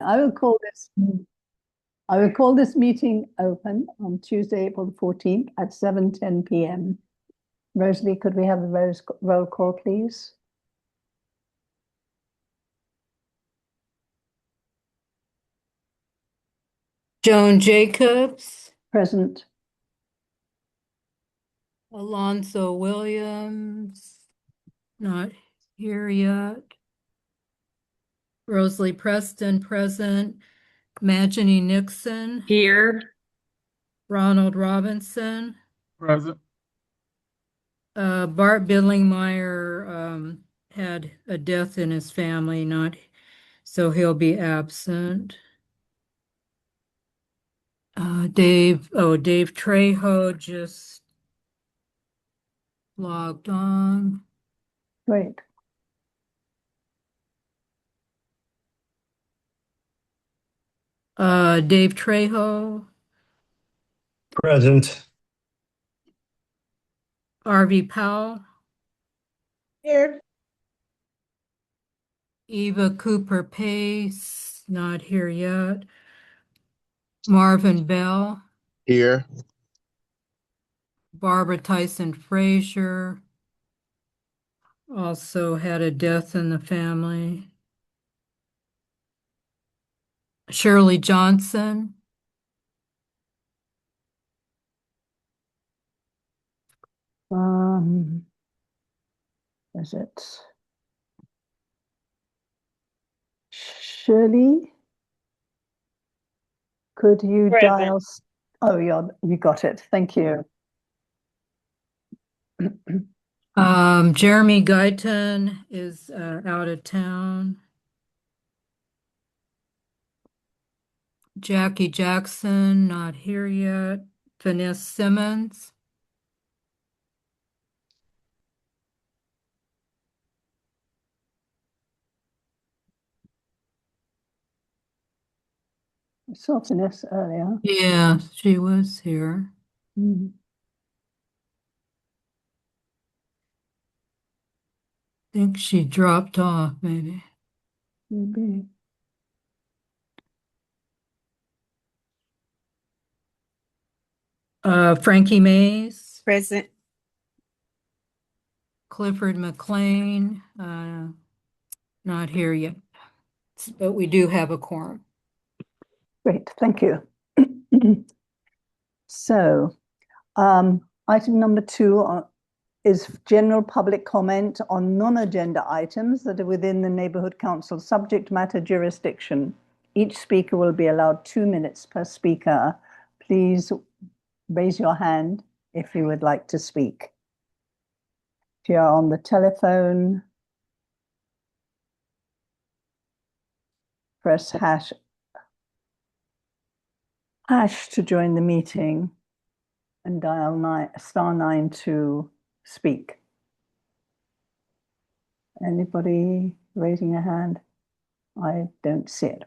I will call this I will call this meeting open on Tuesday, April the 14th at 7:10 p.m. Rosalie, could we have the roll call, please? Joan Jacobs, Present. Alonzo Williams, not here yet. Rosalie Preston, present. Magini Nixon, Here. Ronald Robinson, Present. Bart Billingmeyer had a death in his family, so he'll be absent. Dave Trejo just logged on. Great. Dave Trejo, Present. RV Powell, Here. Eva Cooper Pace, not here yet. Marvin Bell, Here. Barbara Tyson Frazier, also had a death in the family. Shirley Johnson, Is it Shirley? Could you dial? Oh, you got it. Thank you. Jeremy Guyton is out of town. Jackie Jackson, not here yet. Vanessa Simmons. I saw Vanessa earlier. Yeah, she was here. Mm. I think she dropped off, maybe. Maybe. Frankie Mays, Present. Clifford McLean, not here yet, but we do have a quorum. Great, thank you. So, item number 2 is general public comment on non-agenda items that are within the neighborhood council subject matter jurisdiction. Each speaker will be allowed 2 minutes per speaker. Please raise your hand if you would like to speak. If you are on the telephone, press hash to join the meeting and dial *9 to speak. Anybody raising a hand? I don't see it.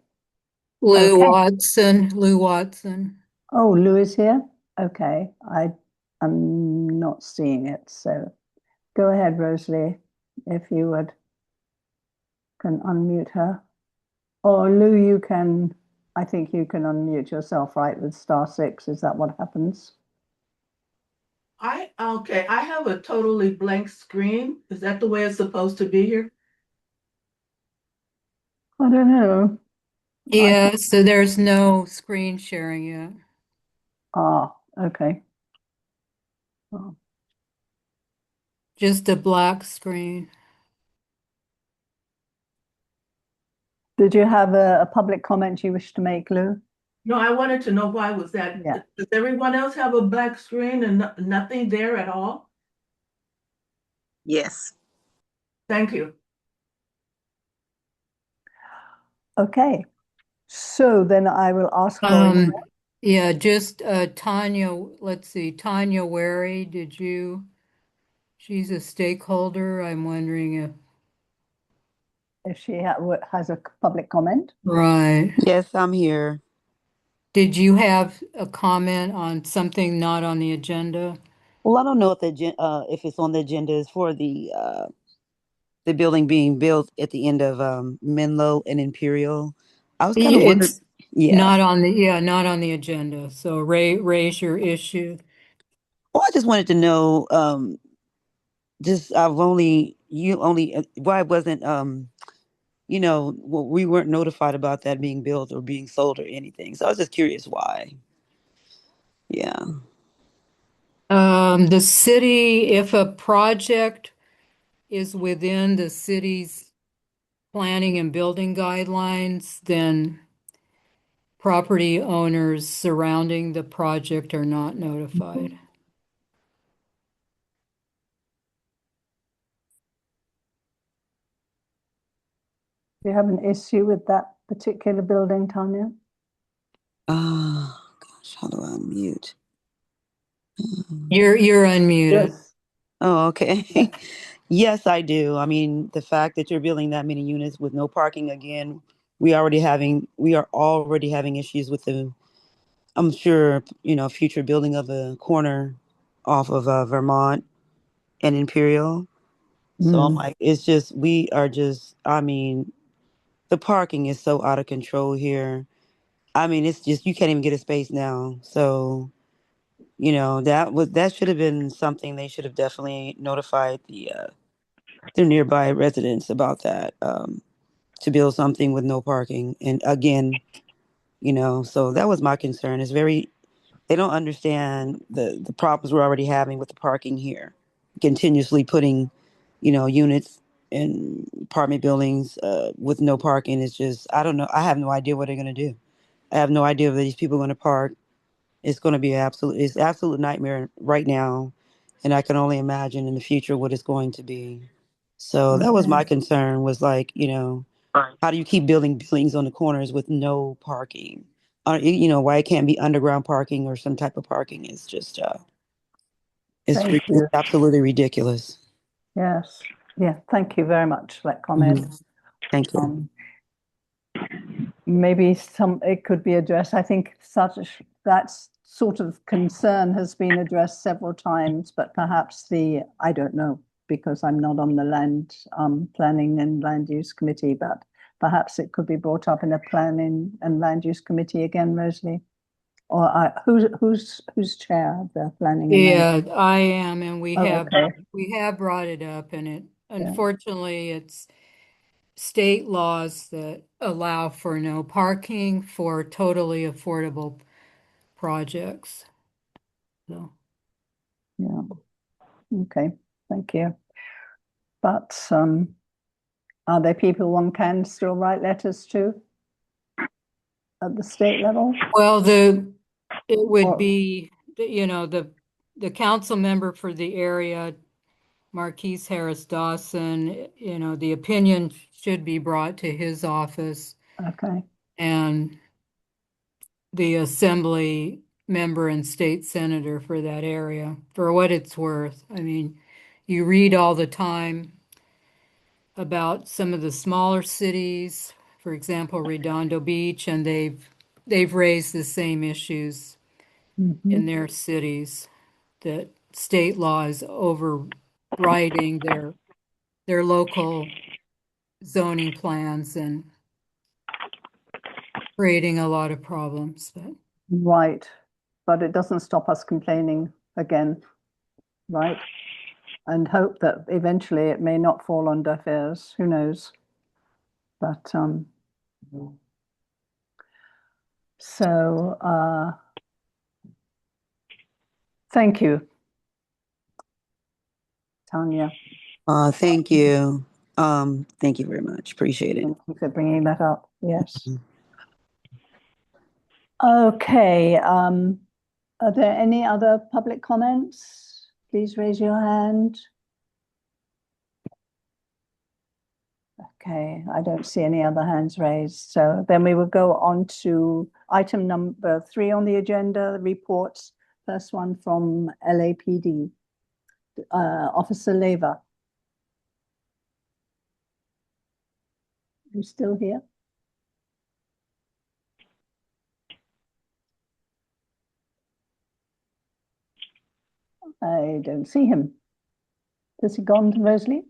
Lou Okay. Watson. Oh, Lou is here? Okay, I'm not seeing it, so go ahead, Rosalie, if you can unmute her. Or Lou, I think you can unmute yourself, right, with *6. Is that what happens? Okay, I have a totally blank screen. Is that the way it's supposed to be here? I don't know. Yeah, so there's no screen sharing yet. Okay. Oh. Just a black screen. Did you have a public comment you wish to make, Lou? No, I wanted to know why was that. Yeah. Does everyone else have a black screen and nothing there at all? Yes. Thank you. Okay. So then I will ask for Yeah, just Tanya, let's see, Tanya Wary, she's a stakeholder. I'm wondering if if she has a public comment. Right. Yes, I'm here. Did you have a comment on something not on the agenda? Well, I don't know if if it's on the agenda is for the building being built at the end of Menlo and Imperial. I was kind of wondering. It's Yeah. not on the, yeah, not on the agenda. So raise your issue. Well, I just wanted to know. Just I've only you only why wasn't well, we weren't notified about that being built or being sold or anything. So I was just curious why. Yeah. The city, if a project is within the city's planning and building guidelines, then property owners surrounding the project are not notified. Do you have an issue with that particular building, Tanya? Oh gosh, how do I unmute? You're unmuted. Yes. Oh, okay. Yes, I do. I mean, the fact that you're building that many units with no parking again, we are already having issues with I'm sure, future building of a corner off of Vermont and Imperial. So I'm like, I mean, the parking is so out of control here. I mean, it's just, you can't even get a space now. So, that should have been something they should have definitely notified the nearby residents about that, to build something with no parking. And again, so that was my concern. They don't understand the problems we're already having with the parking here. Continuously putting, units in apartment buildings with no parking is just, I don't know. I have no idea what they're going to do. I have no idea if these people are going to park. It's going to be it's absolute nightmare right now. And I can only imagine in the future what it's going to be. So that was Okay. my concern was like, how do you keep building buildings on the corners with no parking? Why it can't be underground parking or some type of parking is just, Thank it's you. absolutely ridiculous. Yes. Yeah. Thank you very much for that comment. Mhm. Thank you. Maybe it could be addressed. I think that sort of concern has been addressed several times, but perhaps I don't know, because I'm not on the land planning and land use committee, but perhaps it could be brought up in a planning and land use committee again, Rosalie. Or who's chair of the planning and land? Yeah, I am, and Oh, okay. we have brought it up, and Yeah. unfortunately it's state laws that allow for no parking for totally affordable projects. So, Yeah. Okay. Thank you. But are there people one can still write letters to at the state level? well, it would Or- be, the council member for the area, Marquise Harris Dawson, the opinion should be brought to his office, Okay. and the assembly member and state senator for that area, for what it's worth. I mean, you read all the time about some of the smaller cities, for example, Redondo Beach, and they've raised the same issues in Mhm. their cities, that state law is overriding their local zoning plans and creating a lot of problems. But Right. But it doesn't stop us complaining again, right? And hope that eventually it may not fall on deaf ears. Who knows? But so thank you, Tanya. Thank you. Thank you very much. Appreciate it. Thank you for bringing that up. Yes. Okay. Are there any other public comments? Please raise your hand. Okay, I don't see any other hands raised. So then we will go on to item number 3 on the agenda, reports. First one from LAPD, Officer Leva. You still here? I don't see him. Has he gone to Rosalie?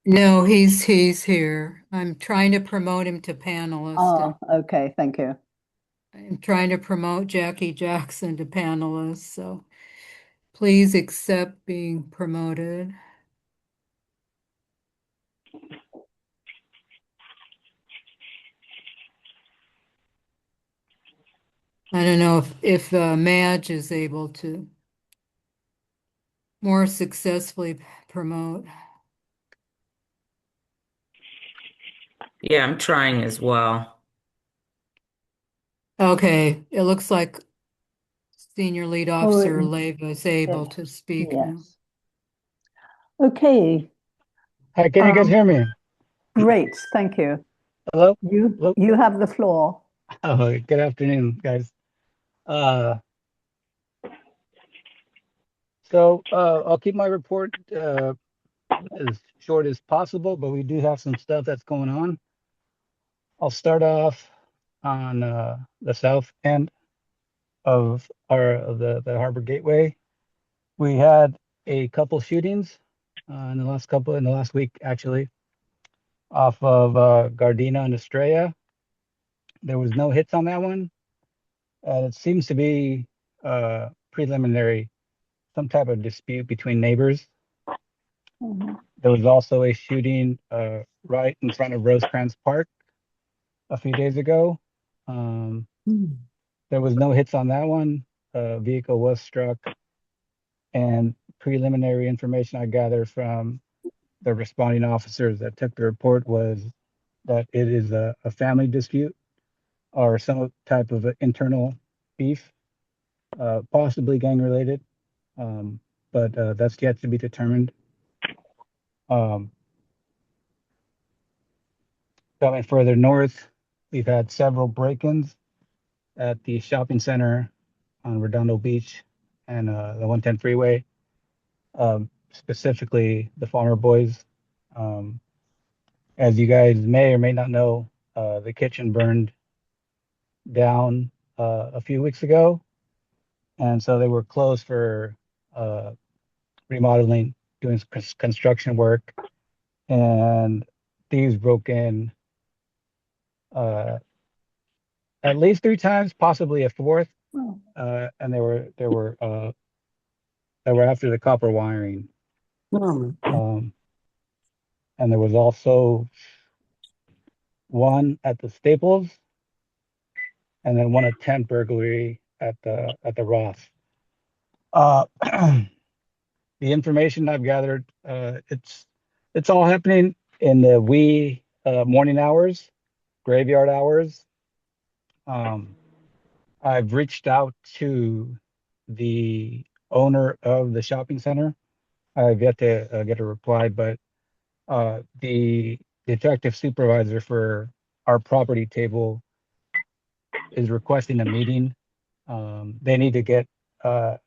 No, he's here. I'm trying to promote him to panelist. Ah, okay, thank you. I'm trying to promote Jackie Jackson to panelist, so please accept being promoted. I don't know if Madge is able to more successfully promote. Yeah, I'm trying as well. Okay, it looks like Senior Lead Officer Oh, Leyva is able to speak now. yes. Okay, Hi, can you guys hear me? great, thank you. Hello? You Hello? you have the floor. Oh, good afternoon, guys. Uh, I'll keep my report as short as possible, but we do have some stuff that's going on. I'll start off on the south end of the Harbor Gateway. We had a couple shootings in the last week actually, off of Gardena and Estrella. There was no hits on that one. It seems to be preliminary, some type of dispute between neighbors. Mhm. There was also a shooting right in front of Rosecrans Park a few days ago. Um, there was no hits on that one. A vehicle was struck, and preliminary information I gathered from the responding officers that took the report was that it is a family dispute or some type of internal beef, possibly gang related. But that's yet to be determined. Um, Coming further north, we've had several break-ins at the shopping center on Redondo Beach and the 110 freeway, specifically the Farmer Boys. Um, as you guys may or may not know, the kitchen burned down a few weeks ago, and so they were closed for uh, remodeling, doing construction work, and thieves broke in uh, at least three times, possibly a fourth, Oh, and they were after the copper wiring. Um, and there was also one at the Staples, and then one attempt burglary at the Ross. Uh, the information I've gathered, it's all happening in the wee morning hours, graveyard hours. Um, I've reached out to the owner of the shopping center. I've yet to get a reply, but the detective supervisor for our property table is requesting a meeting. They need to get uh,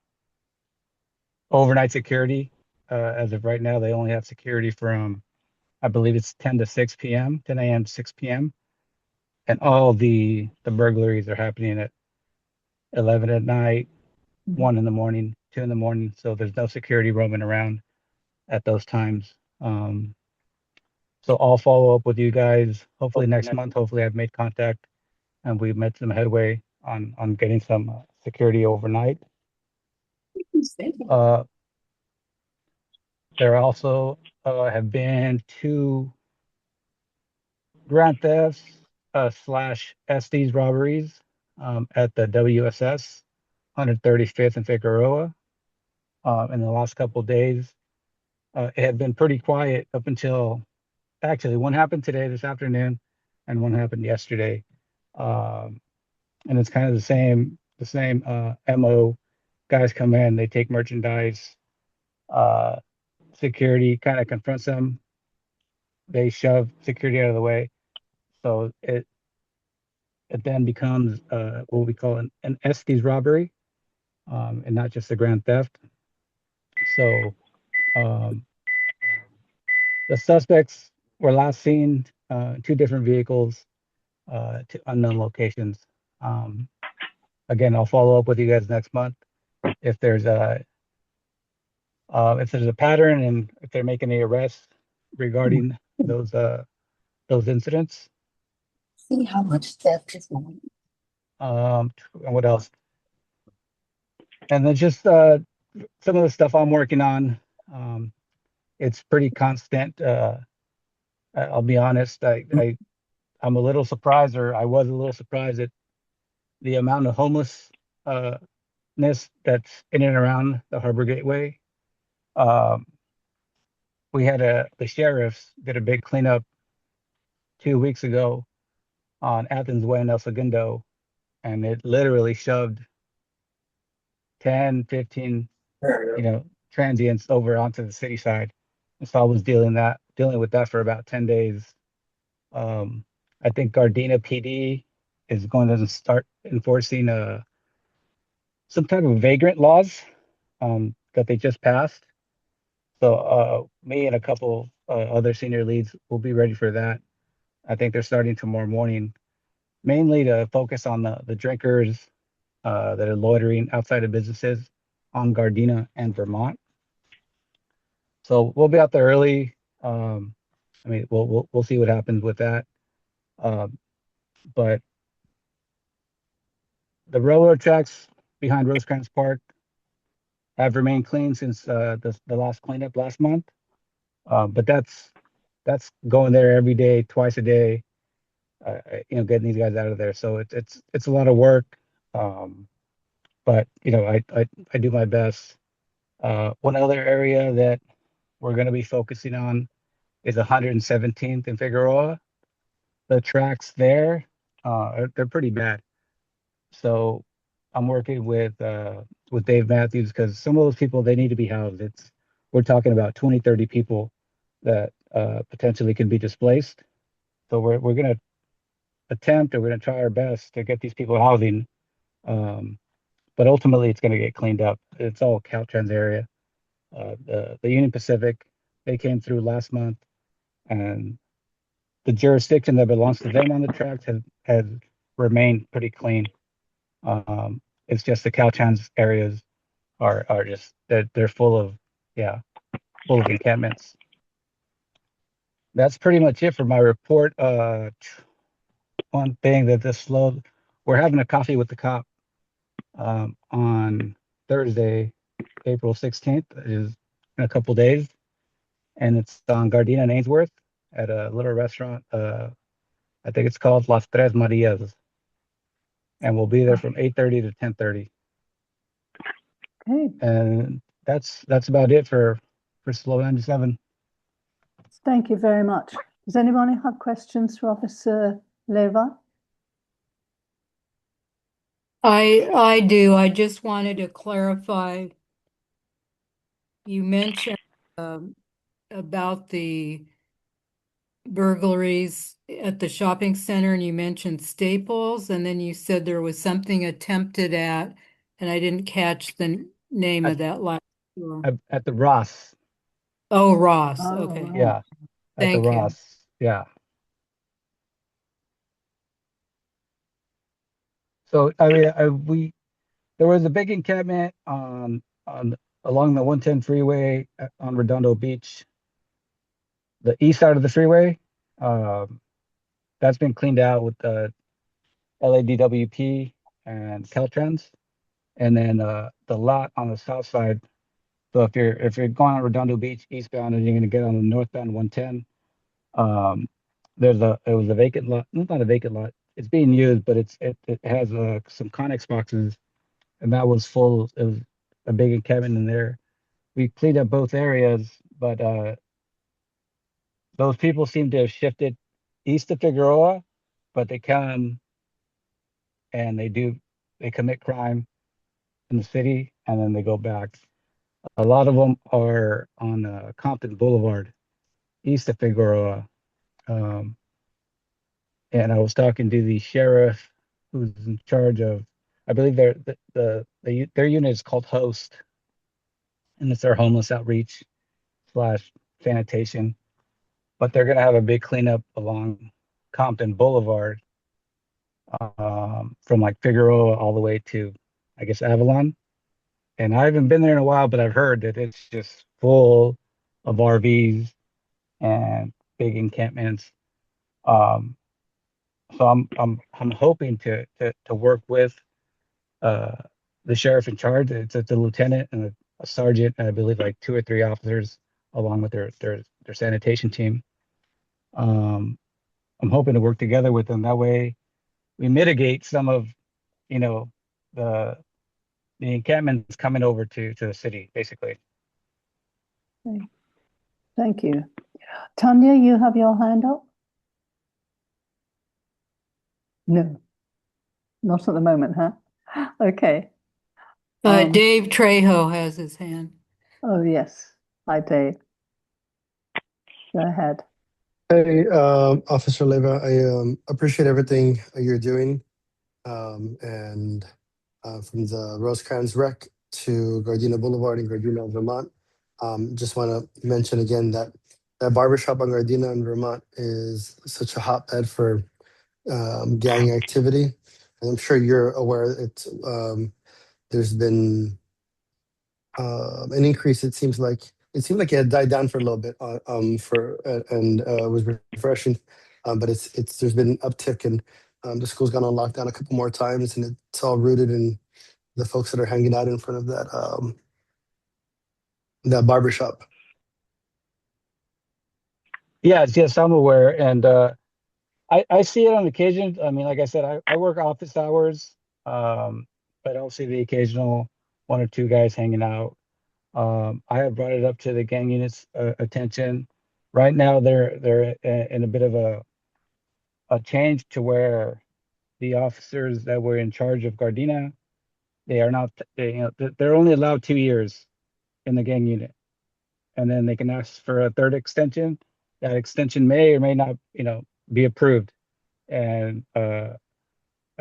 overnight security. As of right now, they only have security from, I believe it's 10 to 6 p.m., 10 a.m. to 6 p.m. And all the burglaries are happening at 11 at night, Mhm. 1 in the morning, 2 in the morning. So there's no security roaming around at those times. So I'll follow up with you guys hopefully next month. Hopefully I've made contact and we've made some headway on getting some security overnight. Uh, there also have been two grand thefts slash Estes robberies at the WSS 135th and Figueroa in the last couple of days. It had been pretty quiet up until actually one happened today, this afternoon, and one happened yesterday. Um, and it's kind of the same MO. Guys come in, they take merchandise, uh, security kind of confronts them, they shove security out of the way. So it then becomes what we call an Estes robbery, and not just a grand theft. So um, the suspects were last seen two different vehicles to unknown locations. Again, I'll follow up with you guys next month if there's a pattern and if they're making any arrests regarding those incidents. See how much theft is going. And what else? And then just some of the stuff I'm working on. It's pretty constant. I'll be honest. I'm a little surprised, or I was a little surprised at the amount of homelessness that's in and around the Harbor Gateway. Um, we had the sheriffs did a big cleanup 2 weeks ago on Athens Way in El Segundo, and it literally shoved 10, 15, transients over onto the city side. And so I was dealing with that for about 10 days. I think Gardena PD is going to start enforcing some type of vagrant laws that they just passed. So me and a couple other senior leads will be ready for that. I think they're starting tomorrow morning, mainly to focus on the drinkers that are loitering outside of businesses on Gardena and Vermont. So we'll be out there early. I mean, we'll see what happens with that. But the railroad tracks behind Rosecrans Park have remained clean since the last cleanup last month. But that's going there every day, twice a day. Getting these guys out of there. So it's a lot of work. But I do my best. One other area that we're going to be focusing on is 117th and Figueroa. The tracks there, they're pretty bad. So I'm working with Dave Matthews because some of those people, they need to be housed. We're talking about 20, 30 people that potentially can be displaced. So we're going to attempt, or we're going to try our best to get these people housing. But ultimately, it's going to get cleaned up. It's all Caltrans area. The Union Pacific, they came through last month, and the jurisdiction that belongs to them on the tracks has remained pretty clean. It's just the Caltrans areas are just they're full of encampments. That's pretty much it for my report. One thing that this slowed, we're having a coffee with the cop on Thursday, April 16th, is in a couple days, and it's on Gardena and Ainsworth at a little restaurant. I think it's called Las Tres Marias, and we'll be there from 8:30 to 10:30. Okay, And that's about it for Slow 97. thank you very much. Does anybody have questions for Officer Leva? I do. I just wanted to clarify. You mentioned about the burglaries at the shopping center, and you mentioned Staples, and then you said there was something attempted at, and I didn't catch the name of that last store. At the Ross. Oh, Ross. Oh, Okay. right. Yeah, at the Thank you. Ross. Yeah. So I mean, there was a big encampment on along the 110 freeway on Redondo Beach, the east side of the freeway. That's been cleaned out with the LADWP and Caltrans, and then the lot on the south side. So if you're going on Redondo Beach eastbound and you're going to get on the northbound 110, it was a vacant lot. It's not a vacant lot. It's being used, but it has some Connex boxes, and that was full. It was a big encampment in there. We cleaned up both areas, but those people seem to have shifted east of Figueroa, but they come and they commit crime in the city, and then they go back. A lot of them are on Compton Boulevard, east of Figueroa. And I was talking to the sheriff who's in charge of, I believe their unit is called Host, and it's their homeless outreach / sanitation. but they're gonna have a big cleanup along Compton Boulevard, from like Figueroa all the way to, I guess, Avalon. And I haven't been there in a while, but I've heard that it's just full of RVs and big encampments. Um, so I'm hoping to work with uh, the sheriff in charge. It's the lieutenant and a sergeant, and I believe like two or three officers, along with their sanitation team. Um, I'm hoping to work together with them. That way, we mitigate some of, you know, the the encampments coming over to the city, basically. Thank you. Tanya, you have your hand up? No, not at the moment, huh? Okay. Dave Trejo has his hand. Oh, yes. Hi, Dave. Go ahead. Hey, Officer Leva, I appreciate everything you're doing. And from the Rosecrans Rec to Gardena Boulevard in Gardena, Vermont. Just want to mention again that that barbershop on Gardena in Vermont is such a hotbed for gang activity. And I'm sure you're aware there's been an increase. It seemed like it had died down for a little bit, and was refreshing. But there's been an uptick, and the school's gone on lockdown a couple more times, and it's all rooted in the folks that are hanging out in front of that barbershop. Yes, I'm aware, and I see it on occasion. I mean, like I said, I work office hours, but I'll see the occasional one or two guys hanging out. I have brought it up to the gang unit's attention. Right now, they're in a bit of a change to where the officers that were in charge of Gardena, they are not, they're only allowed 2 years in the gang unit, and then they can ask for a third extension. That extension may or may not, be approved. And I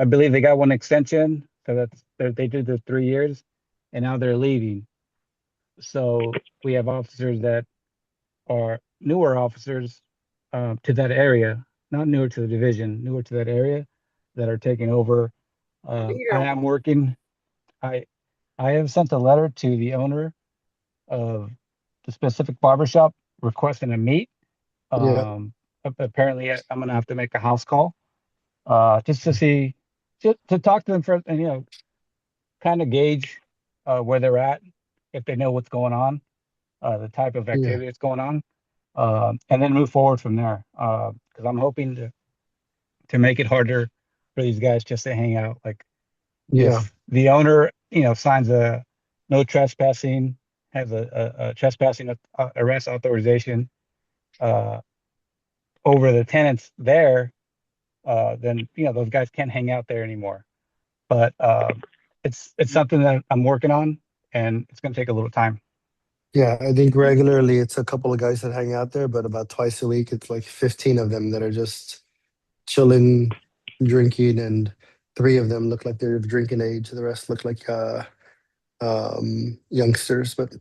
believe they got one extension, so they did the 3 years, and now they're leaving. So we have officers that are newer officers to that area, not newer to the division, newer to that area, that are taking over. I am working. I I have sent a letter to the owner of the specific barbershop requesting a meet. Yeah, Apparently, I'm gonna have to make a house call just to see, to talk to them first, and kind of gauge where they're at, if they know what's going on, the type of yeah, activity that's going on, and then move forward from there. Because I'm hoping to make it harder for these guys just to hang out. Like, yeah, if the owner, signs a no trespassing, has a trespassing arrest authorization uh, over the tenants there, then those guys can't hang out there anymore. But it's something that I'm working on, and it's going to take a little time. yeah. I think regularly it's a couple of guys that hang out there, but about twice a week it's like 15 of them that are just chilling, drinking, and three of them look like they're of drinking age. The rest look like youngsters. But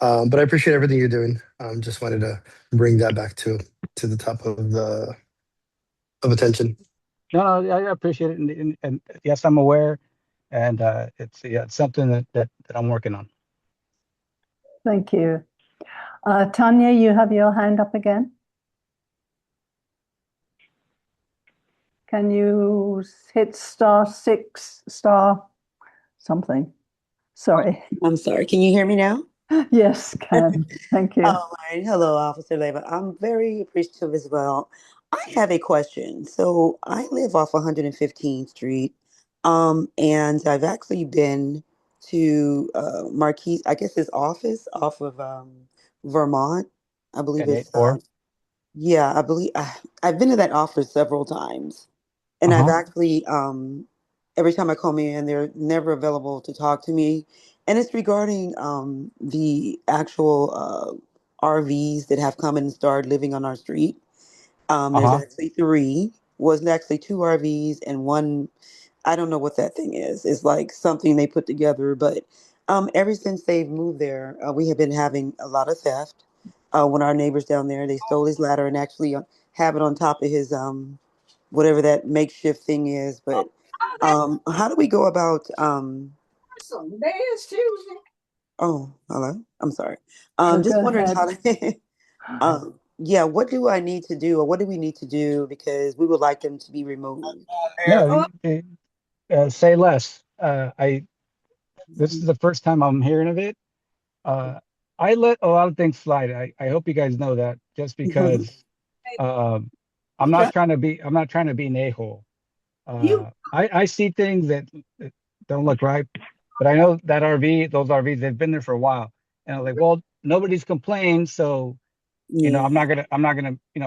I appreciate everything you're doing. Just wanted to bring that back to the top of the of attention. No, I appreciate it, and yes, I'm aware, and it's something that I'm working on. Thank you. Tanya, you have your hand up again. Can you hit *6, star something? Sorry. I'm sorry. Can you hear me now? Yes, can. Thank you. All right. Hello, Officer Leva. I'm very appreciative as well. I have a question. So I live off 115th Street, and I've actually been to Marquis, I guess his office off of Vermont. I believe And it's 8-4. yeah, I believe I've been to that office several times, and I've actually every time I come in, they're never available to talk to me, and it's regarding the actual RVs that have come and started living on our street. There's actually three. Was actually two RVs and one. I don't know what that thing is. It's like something they put together, but ever since they've moved there, we have been having a lot of theft. one of our neighbors down there. They stole his ladder and actually have it on top of his whatever that makeshift thing is. But how do we go about Today is Tuesday. oh, hello. I'm sorry. So Just go wondering ahead. how to yeah, what do I need to do or what do we need to do because we would like them to be removed? No, say less. This is the first time I'm hearing of it. I let a lot of things slide. I hope you guys know that just because um, I'm not trying to be an a-hole. You I see things that don't look right, but I know that those RVs, they've been there for a while. And I'm like, well, nobody's complained, so Yeah. I'm not gonna,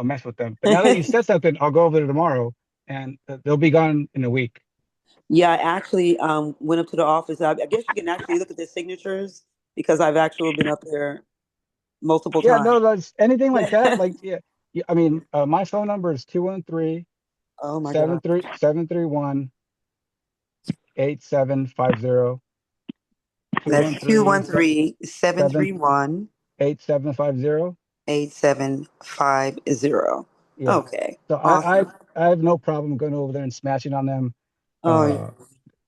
mess with them. But now that you said something, I'll go over there tomorrow and they'll be gone in a week. Yeah, I actually went up to the office. I guess you can actually look at their signatures because I've actually been up there multiple Yeah, times. no, that's anything like that. Yeah. Like, yeah, I mean, my phone number is 213 Oh my God. 731 8750. That's 213 213 731 8750. 8750. Yeah. Okay. So Awesome. I have no problem going over there and smashing on them. Oh, yeah.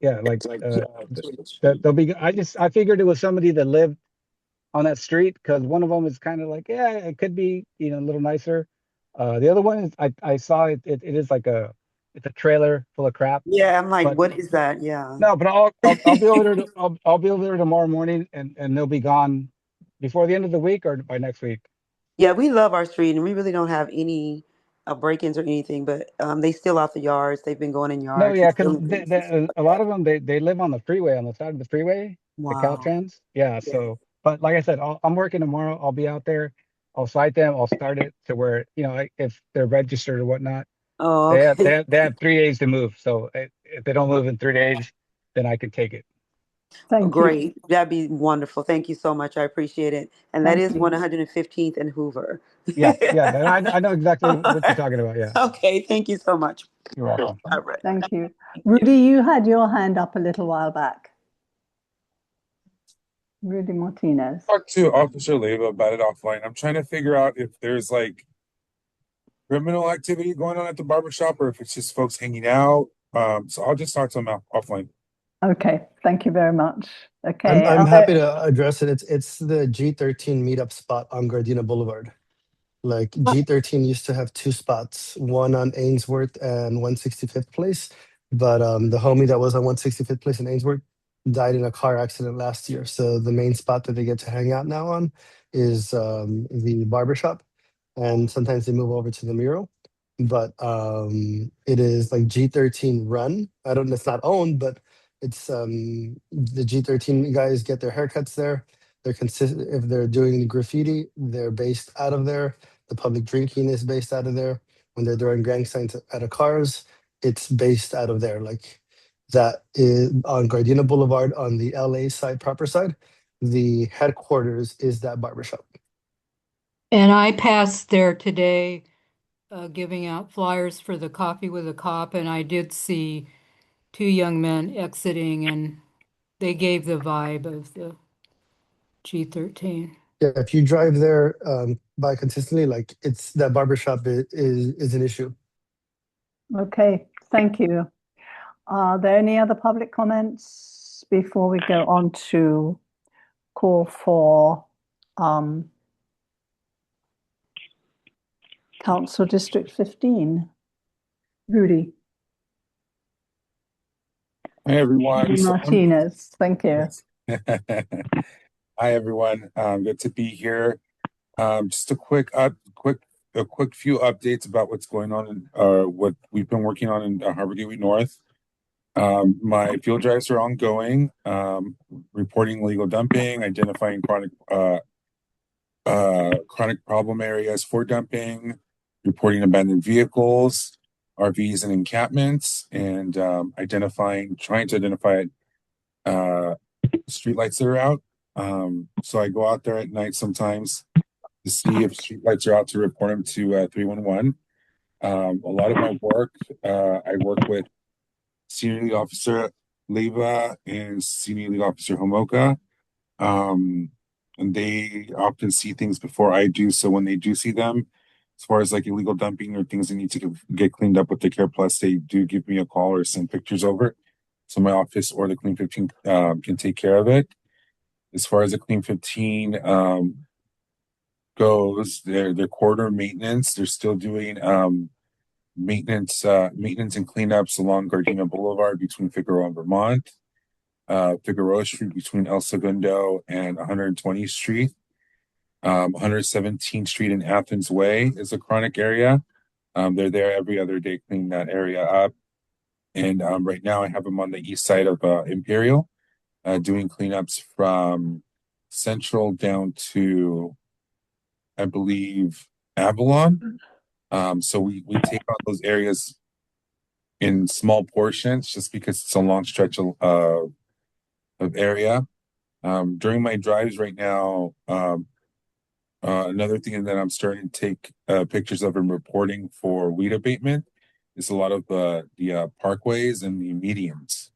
Yeah, like they'll be. I figured it was somebody that lived on that street because one of them is kind of like, yeah, it could be, a little nicer. The other one is I saw it is like it's a trailer full of crap. Yeah, I'm like, But what is that? Yeah. no, but I'll be over there. I'll be over there tomorrow morning, and they'll be gone before the end of the week or by next week. Yeah, we love our street and we really don't have any break-ins or anything, but they steal out the yards. They've been going in No, yards and yeah, because stealing things. a lot of them they live on the freeway on the side of the freeway, the Wow. Caltrans. Yeah, Yeah. so but like I said, I'm working tomorrow. I'll be out there. I'll cite them. I'll start it to where if they're registered or whatnot. Oh, They have okay. they have 3 days to move. So if they don't move in 3 days, then I can take it. Thank you. Great. That'd be wonderful. Thank you so much. I appreciate it. And that Thank is you. 115th and Hoover. Yeah, yeah. I know exactly what you're talking about. Yeah, Okay, thank you so much. you're welcome. All right. Thank you. Rudy, you had your hand up a little while back. Rudy Martinez. Talk to Officer Leva about it offline. I'm trying to figure out if there's like criminal activity going on at the barbershop or if it's just folks hanging out. So I'll just talk to them offline. Okay, thank you very much. I'm Okay, I'm happy to address it. It's the G13 meetup spot on Gardena Boulevard. Like G13 used to have two spots, one on Ainsworth and 165th Place. But the homie that was on 165th Place in Ainsworth died in a car accident last year. So the main spot that they get to hang out now on is the barbershop. And sometimes they move over to the mural. But it is like G13 run. It's not owned, but it's the G13 guys get their haircuts there. They're consistent if they're doing graffiti, they're based out of there. The public drinking is based out of there. When they're throwing gang signs out of cars, it's based out of there. Like that is on Gardena Boulevard on the LA side, proper side. The headquarters is that barbershop. And I passed there today, giving out flyers for the Coffee with a Cop, and I did see two young men exiting, and they gave the vibe of the G13. Yeah, if you drive there by consistently, like it's that barbershop is an issue. okay, thank you. Are there any other public comments before we go on to call for Council District 15? Rudy. Hi everyone. Rudy Martinez, thank you. Hi everyone. Good to be here. Just a quick few updates about what's going on in what we've been working on in Harbor Gateway North. My field drives are ongoing. Reporting illegal dumping, identifying chronic problem areas for dumping, reporting abandoned vehicles, RVs and encampments, and trying to identify streetlights that are out. So I go out there at night sometimes to see if streetlights are out to report them to 311. A lot of my work, I work with Senior Lead Officer Leva and Senior Lead Officer Homoka. and they often see things before I do. So when they do see them, as far as like illegal dumping or things that need to get cleaned up with the Care Plus, they do give me a call or send pictures over. So my office or the Clean 15 can take care of it. As far as the Clean 15 goes, their quarter maintenance, they're still doing maintenance and cleanups along Gardena Boulevard between Figueroa and Vermont, Figueroa Street between El Segundo and 120th Street. 117th Street and Athens Way is a chronic area. They're there every other day cleaning that area up. And right now I have them on the east side of Imperial, doing cleanups from Central down to, I believe, Avalon. So we take on those areas in small portions just because it's a long stretch of area. During my drives right now, another thing that I'm starting to take pictures of and reporting for weed abatement is a lot of the parkways and the medians.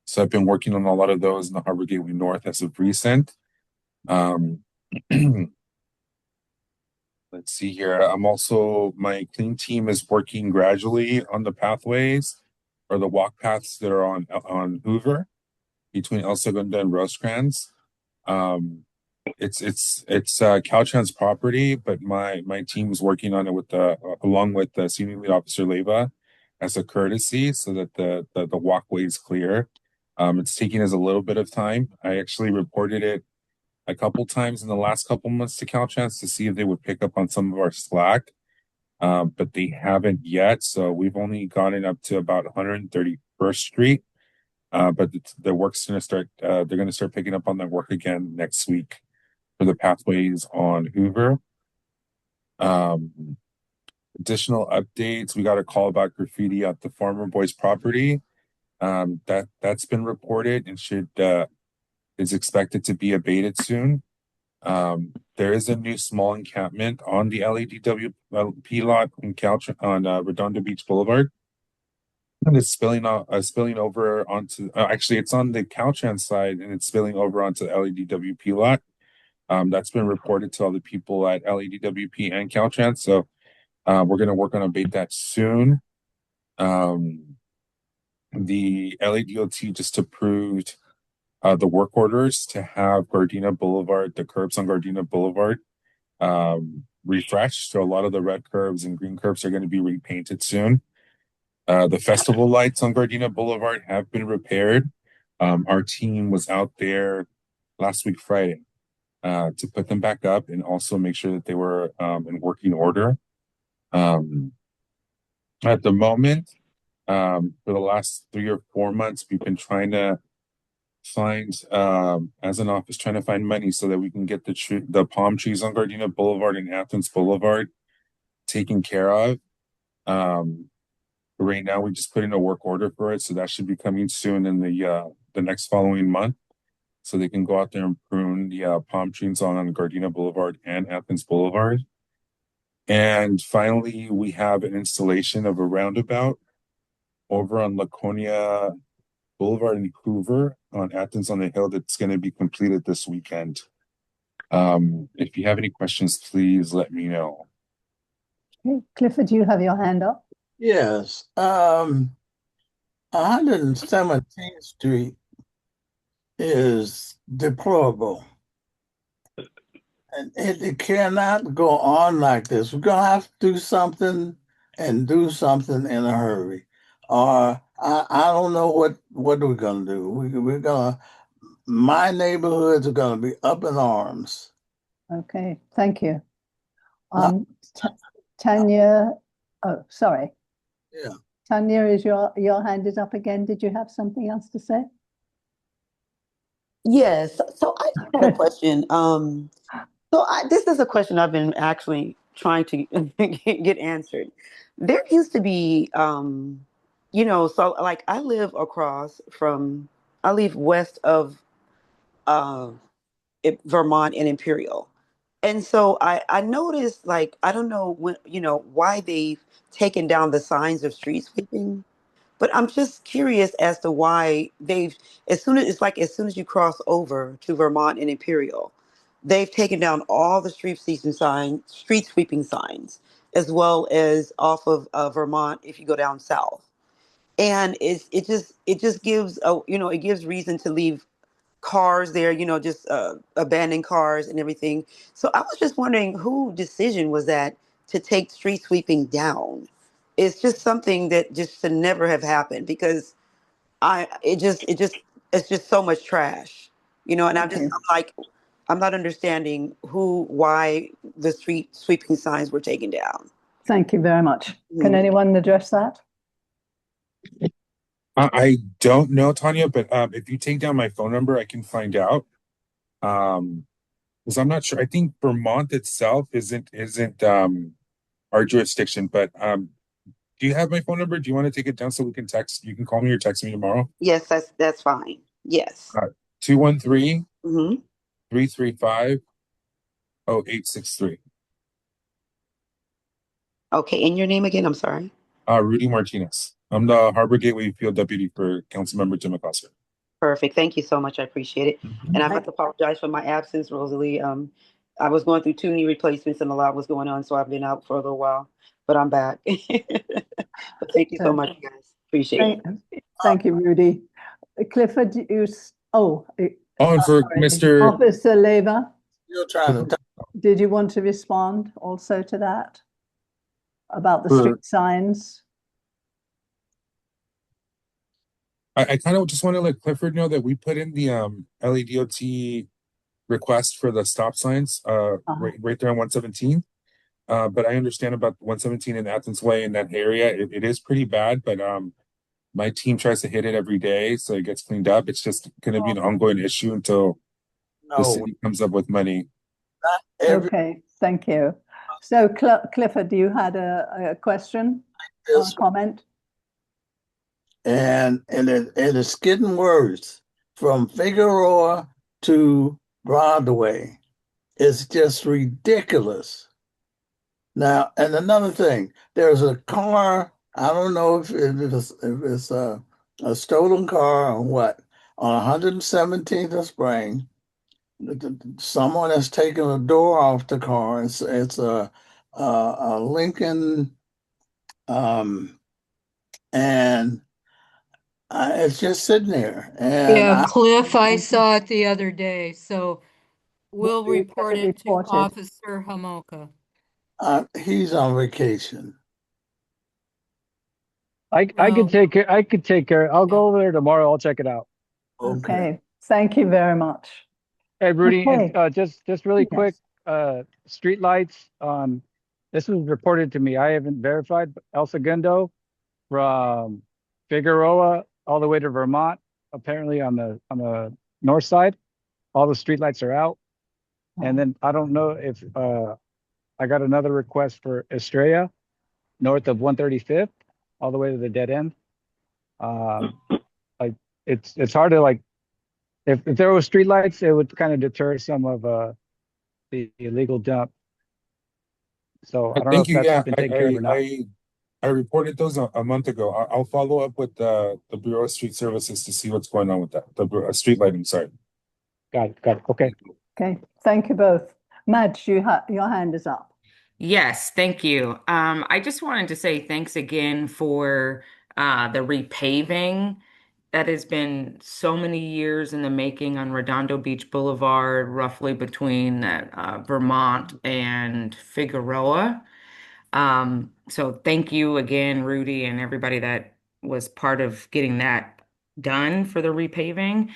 So I've been working on a lot of those in the Harbor Gateway North as of recent. Let's see here. My clean team is working gradually on the pathways or the walk paths that are on Hoover between El Segundo and Rosecrans. It's Caltrans property, but my team is working on it along with the senior lead officer Leva as a courtesy so that the walkway is clear. It's taking us a little bit of time. I actually reported it a couple times in the last couple months to Caltrans to see if they would pick up on some of our slack, but they haven't yet. So we've only gotten up to about 131st Street, but the work's going to start. They're going to start picking up on that work again next week for the pathways on Hoover. Additional updates: we got a call about graffiti at the Farmer Boys property. That's been reported and is expected to be abated soon. There is a new small encampment on the LADWP lot on Redondo Beach Boulevard. And it's spilling over onto, actually, it's on the Caltrans side and it's spilling over onto the LADWP lot. That's been reported to all the people at LADWP and Caltrans. So we're going to work on abate that soon. The LADOT just approved the work orders to have Gardena Boulevard, the curbs on Gardena Boulevard, refreshed. So a lot of the red curbs and green curbs are going to be repainted soon. The festival lights on Gardena Boulevard have been repaired. Our team was out there last week, Friday, to put them back up and also make sure that they were in working order. At the moment, for the last 3 or 4 months, we've been trying to find, as an office, trying to find money so that we can get the palm trees on Gardena Boulevard and Athens Boulevard taken care of. Right now, we just put in a work order for it, so that should be coming soon in the next following month, so they can go out there and prune the palm trees on Gardena Boulevard and Athens Boulevard. And finally, we have an installation of a roundabout over on Laconia Boulevard in Hoover on Athens on the Hill that's going to be completed this weekend. If you have any questions, please let me know. Okay. Clifford, you have your hand up. Yes. 117th Street is deplorable. And it cannot go on like this. We're gonna have to do something and do something in a hurry. Or I don't know what we're gonna do. We're gonna, my neighborhoods are gonna be up in arms. Okay, thank you. Tanya, oh, sorry. Yeah. Tanya, is your hand is up again. Did you have something else to say? Yes. So I had a question. This is a question I've been actually trying to get answered. There used to be, so like I live west of Vermont and Imperial. And so I noticed, like, I don't know why they've taken down the signs of street sweeping, but I'm just curious as to why as soon as you cross over to Vermont and Imperial, they've taken down all the street sweeping signs, as well as off of Vermont if you go down south. And it just gives it gives reason to leave cars there, just abandoned cars and everything. So I was just wondering who decision was that to take street sweeping down. It's just something that just should never have happened because it's just so much trash, and Thank you. I'm like, I'm not understanding why the street sweeping signs were taken down. Thank you very much. Can Mhm. anyone address that? I don't know, Tanya, but if you take down my phone number, I can find out. Because I'm not sure. I think Vermont itself isn't our jurisdiction, but do you have my phone number? Do you want to take it down so we can text? You can call me or text me tomorrow. Yes, that's fine. Yes. 213 Hmm. 335 0863. Okay, and your name again? I'm sorry. Rudy Martinez. I'm the Harbor Gateway Field Deputy for Councilmember Jim Acosta. Perfect. Thank you so much. I appreciate it. And I have to apologize for my absence, Rosalie. I was going through 2 knee replacements and a lot was going on, so I've been out for a little while, but I'm back. But thank you so much, guys. Appreciate it. Thank you, Rudy. Clifford, And for sorry. Mr. Officer Leva, Still trying to did you want to respond also to that? About the For- street signs? I kind of just want to let Clifford know that we put in the LADOT request for the stop signs right there on 117. But I understand about 117 in Athens Way in that area. It is pretty bad, but my team tries to hit it every day, so it gets cleaned up. It's just going to be an ongoing issue until the city comes up with money. Okay, thank you. So Clifford, you had a question or a comment? and it's getting worse from Figueroa to Broadway. It's just ridiculous. Now, and another thing, there's a car. I don't know if it's a stolen car or what on 117th of Spring. Someone has taken a door off the car. It's a Lincoln, and it's just sitting there. And Yeah, Cliff, I saw it the other day, so we'll Will you get report it it to reported? Officer Hamilka. He's on vacation. I could take care. I could take care. I'll go over there tomorrow. I'll check it out. Okay, thank you very much. Hey, Rudy, Okay. and just really quick, Yes. street lights. This was reported to me. I haven't verified, but El Segundo from Figueroa all the way to Vermont. Apparently on the north side, all the street lights are out. And then I don't know if I got another request for Estrella, north of 135th, all the way to the dead end. Like it's hard to like if there was street lights, it would kind of deter some of the illegal dump. So I don't know Thank if you. that's Yeah, been taken care of or not. I reported those a month ago. I'll follow up with the Bureau of Street Services to see what's going on with that. The street lighting, sorry. Got it. Okay. Okay, thank you both. Madge, your hand is up. Yes, thank you. I just wanted to say thanks again for the repaving that has been so many years in the making on Redondo Beach Boulevard, roughly between Vermont and Figueroa. So thank you again, Rudy, and everybody that was part of getting that done for the repaving.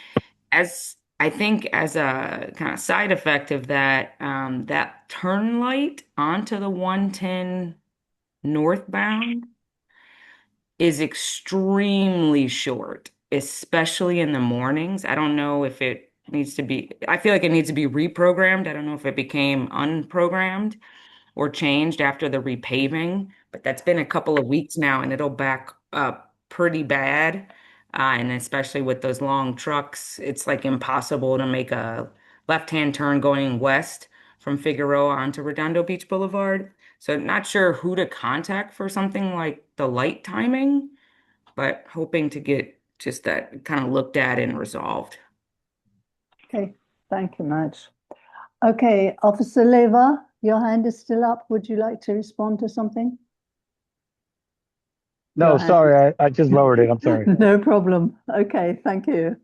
As I think as a kind of side effect of that, that turn light onto the 110 northbound is extremely short, especially in the mornings. I don't know if it needs to be, I feel like it needs to be reprogrammed. I don't know if it became unprogrammed or changed after the repaving, but that's been a couple of weeks now and it'll back up pretty bad. And especially with those long trucks, it's like impossible to make a left-hand turn going west from Figueroa onto Redondo Beach Boulevard. So not sure who to contact for something like the light timing, but hoping to get just that kind of looked at and resolved. Okay, thank you, Madge. Okay, Officer Leva, your hand is still up. Would you like to respond to something? No, Your hand. sorry, I just lowered it. I'm sorry. No problem. Okay, thank you.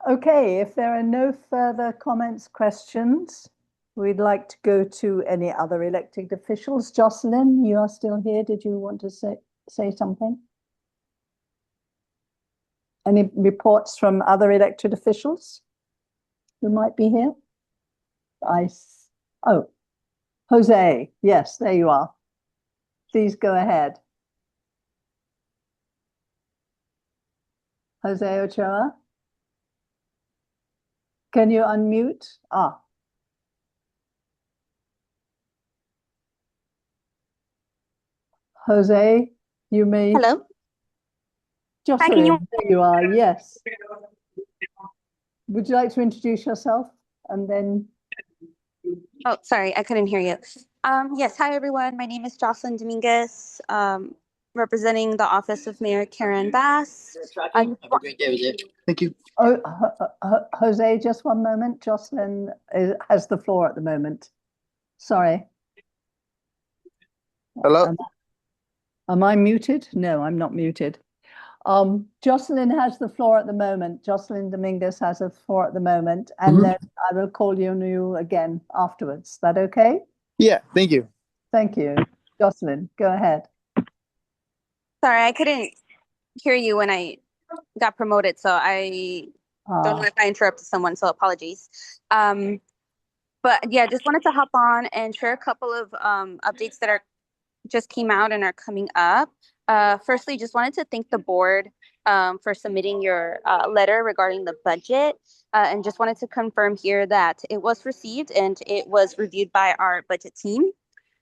Okay, if there are no further comments, questions, we'd like to go to any other elected officials. Jocelyn, you are still here. Did you want to say something? Any reports from other elected officials who might be here? Oh, Jose, yes, there you are. Please go ahead. Jose Ochoa? Can you unmute? Jose, you may. Hello. Jocelyn, Hi, can you? there you are, yes. Would you like to introduce yourself and then? Oh, sorry, I couldn't hear you. Yes, hi everyone. My name is Jocelyn Dominguez, representing the office of Mayor Karen Bass. Have a great day with you. Thank you. Oh, Jose, just one moment. Jocelyn has the floor at the moment. Sorry. Hello. Am I muted? No, I'm not muted. Jocelyn has the floor at the moment. Jocelyn Dominguez has the floor at the moment, and then I will call you again afterwards. Is that okay? Yeah, thank you. Thank you. Jocelyn, go ahead. Sorry, I couldn't hear you when I got promoted, so I don't know if I interrupted someone, so apologies. But yeah, just wanted to hop on and share a couple of updates that are just came out and are coming up. Firstly, just wanted to thank the board for submitting your letter regarding the budget, and just wanted to confirm here that it was received and it was reviewed by our budget team.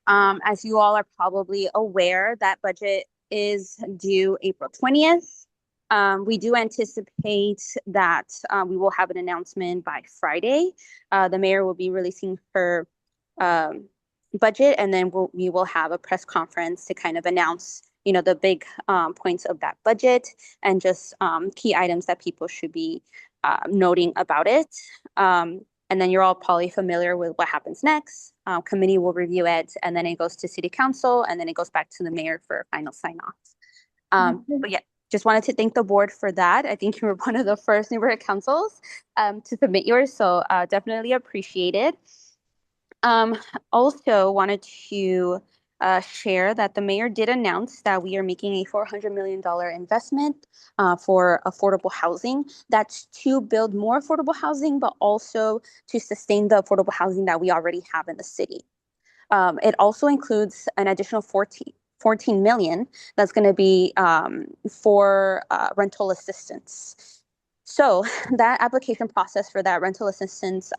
As you all are probably aware, that budget is due April 20th. We do anticipate that we will have an announcement by Friday. The mayor will be releasing her budget, and then we will have a press conference to kind of announce, the big points of that budget and just key items that people should be noting about it. And then you're all probably familiar with what happens next. Committee will review it, and then it goes to city council, and then it goes back to the mayor for final sign off. But yeah, just wanted to thank the board for that. I think you were one of the first neighborhood councils to submit yours, so definitely appreciate it. Also wanted to share that the mayor did announce that we are making a $400 million investment for affordable housing. That's to build more affordable housing, but also to sustain the affordable housing that we already have in the city. It also includes an additional 14 million that's going to be for rental assistance. So that application process for that rental assistance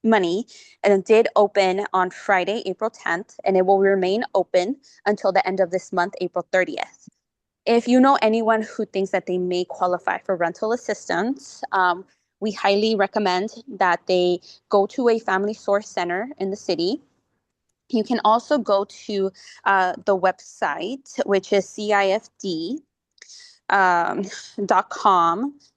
money, and it did open on Friday, April 10th, and it will remain open until the end of this month, April 30th. If you know anyone who thinks that they may qualify for rental assistance, we highly recommend that they go to a family source center in the city. You can also go to the website, which is CIFD.com,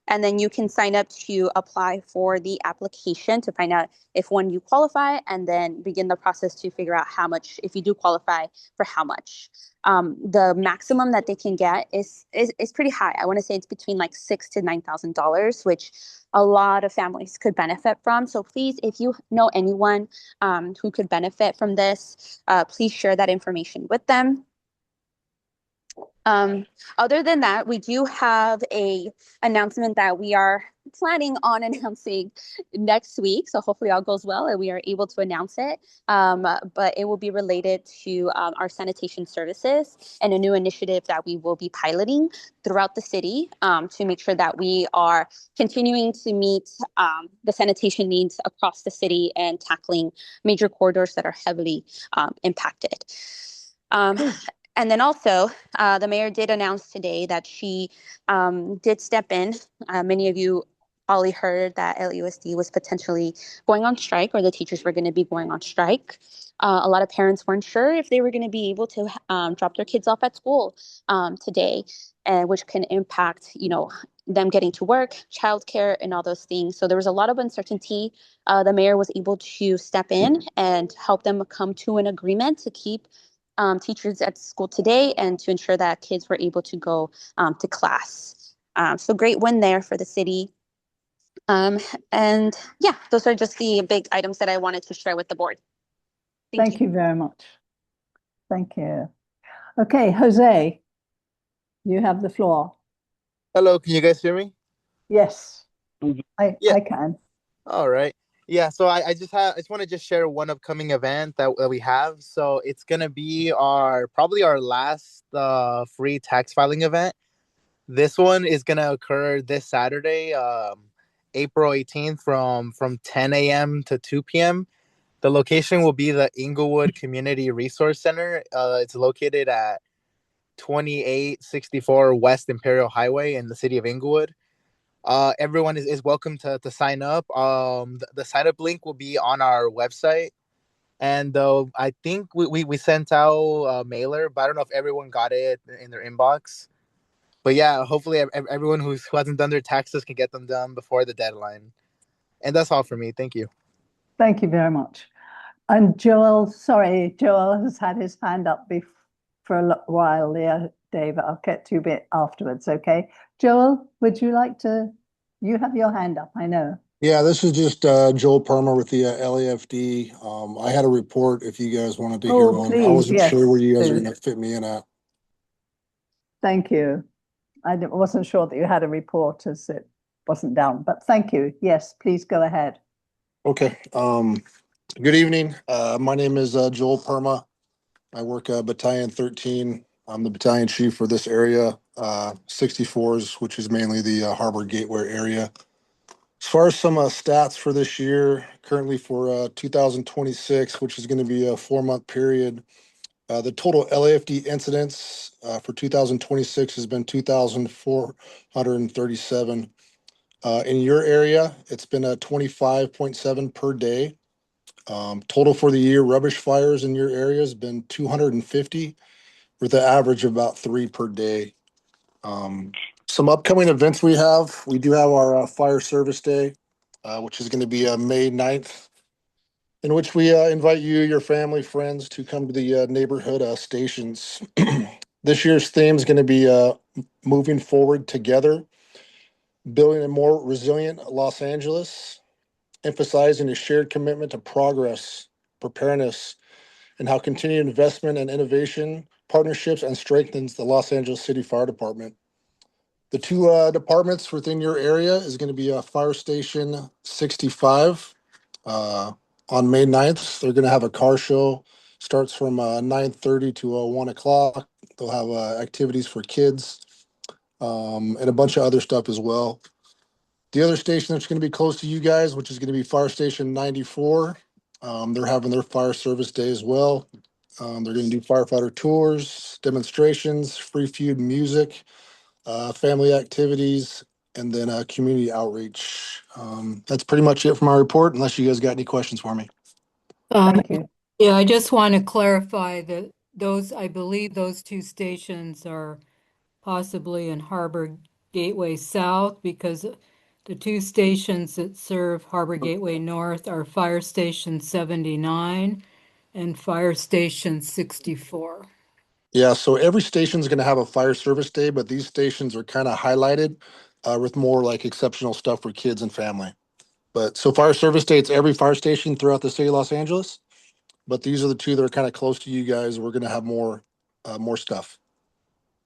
and then you can sign up to apply for the application to find out if one you qualify, and then begin the process to figure out how much, if you do qualify, for how much. The maximum that they can get is pretty high. I want to say it's between like $6,000 to $9,000, which a lot of families could benefit from. So please, if you know anyone who could benefit from this, please share that information with them. Other than that, we do have a announcement that we are planning on announcing next week. So hopefully all goes well and we are able to announce it. But it will be related to our sanitation services and a new initiative that we will be piloting throughout the city to make sure that we are continuing to meet the sanitation needs across the city and tackling major corridors that are heavily impacted. And then also, the mayor did announce today that she did step in. Many of you Ollie heard that LUSD was potentially going on strike, or the teachers were going to be going on strike. A lot of parents weren't sure if they were going to be able to drop their kids off at school today, and which can impact, them getting to work, childcare, and all those things. So there was a lot of uncertainty. The mayor was able to step in and help them come to an agreement to keep teachers at school today and to ensure that kids were able to go to class. So great win there for the city. And yeah, those are just the big items that I wanted to share with the board. Thank you very much. Thank you. Okay, Jose, you have the floor. Hello, can you guys hear me? Yes, Yeah. I can. All right. Yeah, so I just want to just share one upcoming event that we have. So it's gonna be probably our last free tax filing event. This one is gonna occur this Saturday, April 18th from 10 a.m. to 2 p.m. The location will be the Inglewood Community Resource Center. It's located at 2864 West Imperial Highway in the city of Inglewood. Everyone is welcome to sign up. The sign up link will be on our website. And I think we sent out a mailer, but I don't know if everyone got it in their inbox. But yeah, hopefully everyone who hasn't done their taxes can get them done before the deadline. And that's all for me. Thank you. Thank you very much. And Joel has had his hand up for a while there, Dave. I'll get to you a bit afterwards, okay? Joel, would you like to, you have your hand up, I know. Yeah, this is just Joel Permer with the LAFD. I had a report if you guys wanted to hear one. I Please, wasn't yes, sure where you guys are do. going to fit me in at. Thank you. I wasn't sure that you had a report as it wasn't down, but thank you. Yes, please go ahead. Okay. Good evening. My name is Joel Perma. I work Battalion 13. I'm the battalion chief for this area, 64s, which is mainly the Harbor Gateway area. As far as some stats for this year, currently for 2026, which is going to be a 4-month period, the total LAFD incidents for 2026 has been 2,437. In your area, it's been a 25.7 per day. Total for the year, rubbish fires in your area has been 250, with an average of about 3 per day. Some upcoming events we have. We do have our Fire Service Day, which is going to be May 9th, in which we invite you, your family, friends to come to the neighborhood stations. This year's theme is going to be moving forward together, building a more resilient Los Angeles, emphasizing a shared commitment to progress, preparedness, and how continued investment and innovation, partnerships, and strengthens the Los Angeles City Fire Department. The two departments within your area is going to be Fire Station 65 on May 9th. They're going to have a car show. Starts from 9:30 to 1 o'clock. They'll have activities for kids and a bunch of other stuff as well. The other station that's going to be close to you guys, which is going to be Fire Station 94, they're having their fire service day as well. They're going to do firefighter tours, demonstrations, free food, music, family activities, and then community outreach. That's pretty much it for my report, unless you guys got any questions for me. Thank you. Yeah, I just want to clarify that I believe those two stations are possibly in Harbor Gateway South, because the two stations that serve Harbor Gateway North are Fire Station 79 and Fire Station 64. Yeah, so every station is going to have a fire service day, but these stations are kind of highlighted with more like exceptional stuff for kids and family. But so fire service day, it's every fire station throughout the city of Los Angeles. But these are the two that are kind of close to you guys. We're going to have more stuff.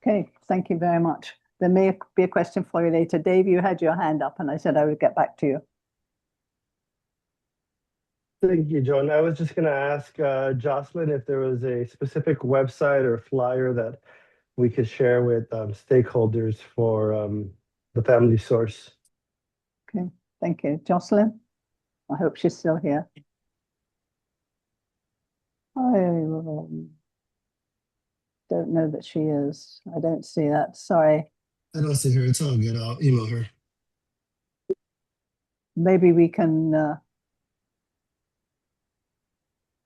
Okay, thank you very much. There may be a question for you later. Dave, you had your hand up and I said I would get back to you. Thank you, Joan. I was just going to ask Jocelyn if there was a specific website or flyer that we could share with stakeholders for the family source. Okay, thank you. Jocelyn, I hope she's still here. I don't know that she is. I don't see that. Sorry. I don't see her. It's all good. I'll email her. maybe we can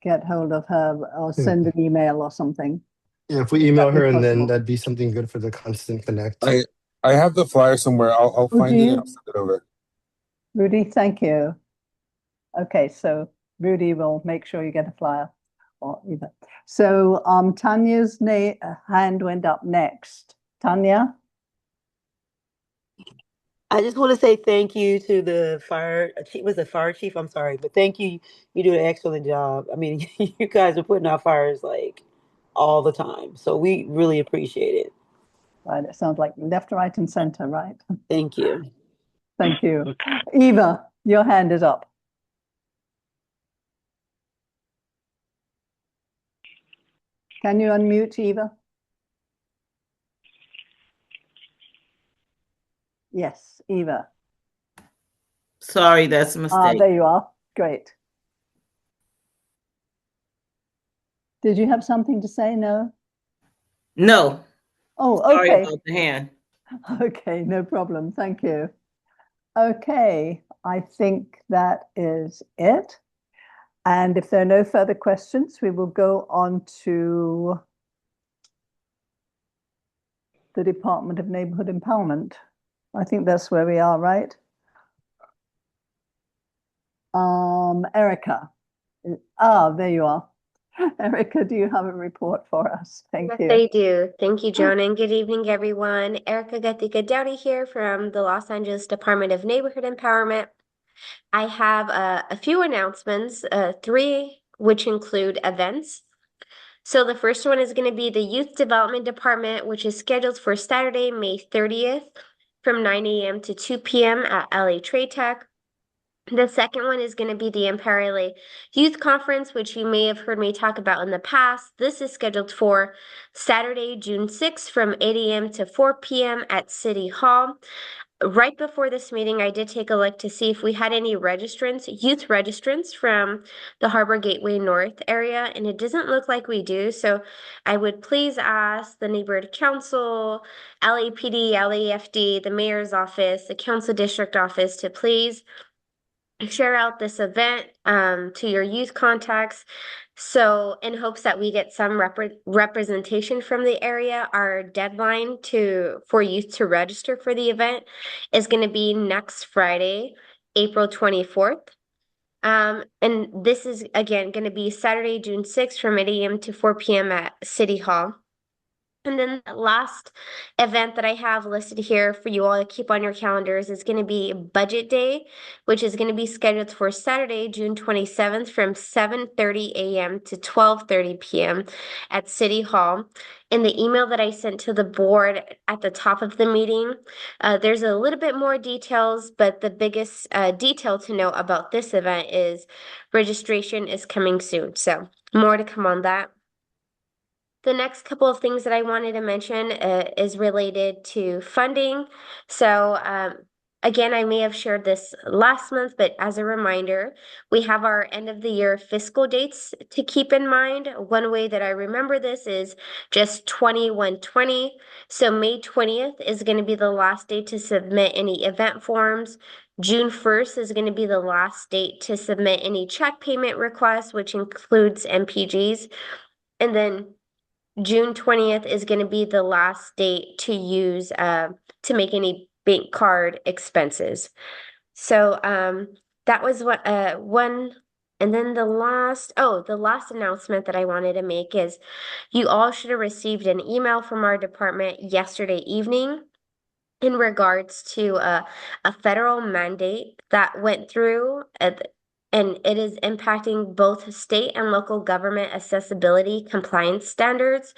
get hold of her or send an email or something. Yeah, if we Would email that be her, and then possible? that'd be something good for the Constant Connect. I have the flyer somewhere. I'll Oh, do find it and you? I'll send it over. Rudy, thank you. Okay, so Rudy will make sure you get a flyer or either. So Tanya's hand went up next. Tanya? I just want to say thank you to the fire chief. Was the fire chief? I'm sorry, but thank you. You do an excellent job. I mean, you guys are putting out fires like all the time, so we really appreciate it. Right, it sounds like left, right, and center, right? Thank you. Thank you. Eva, your hand is up. Can you unmute, Eva? Yes, Eva. Sorry, that's a mistake. There you are. Great. Did you have something to say? No? No, Oh, sorry okay. about the hand. Okay, no problem. Thank you. Okay, I think that is it. And if there are no further questions, we will go on to the Department of Neighborhood Empowerment. I think that's where we are, right? Erica. There you are. Erica, do you have a report for us? Thank Yes, you. I do. Thank you, Joan, and good evening, everyone. Erica Gatika Dowdy here from the Los Angeles Department of Neighborhood Empowerment. I have a few announcements, three which include events. So the first one is going to be the Youth Development Department, which is scheduled for Saturday, May 30th from 9 a.m. to 2 p.m. at LA Trade Tech. The second one is going to be the Empire LA Youth Conference, which you may have heard me talk about in the past. This is scheduled for Saturday, June 6th from 8 a.m. to 4 p.m. at City Hall. Right before this meeting, I did take a look to see if we had any registrants, youth registrants from the Harbor Gateway North area, and it doesn't look like we do. So I would please ask the neighborhood council, LAPD, LAFD, the mayor's office, the council district office to please share out this event to your youth contacts. So in hopes that we get some representation from the area, our deadline for youth to register for the event is going to be next Friday, April 24th. And this is again going to be Saturday, June 6th from 8 a.m. to 4 p.m. at City Hall. And then the last event that I have listed here for you all to keep on your calendars is going to be Budget Day, which is going to be scheduled for Saturday, June 27th from 7:30 a.m. to 12:30 p.m. at City Hall. In the email that I sent to the board at the top of the meeting, there's a little bit more details, but the biggest detail to know about this event is registration is coming soon. So more to come on that. The next couple of things that I wanted to mention is related to funding. So again, I may have shared this last month, but as a reminder, we have our end of the year fiscal dates to keep in mind. One way that I remember this is just 2120. So May 20th is going to be the last date to submit any event forms. June 1st is going to be the last date to submit any check payment requests, which includes MPGs. And then June 20th is going to be the last date to use to make any bank card expenses. So that was what one. And then the last announcement that I wanted to make is you all should have received an email from our department yesterday evening in regards to a federal mandate that went through and it is impacting both state and local government accessibility compliance standards,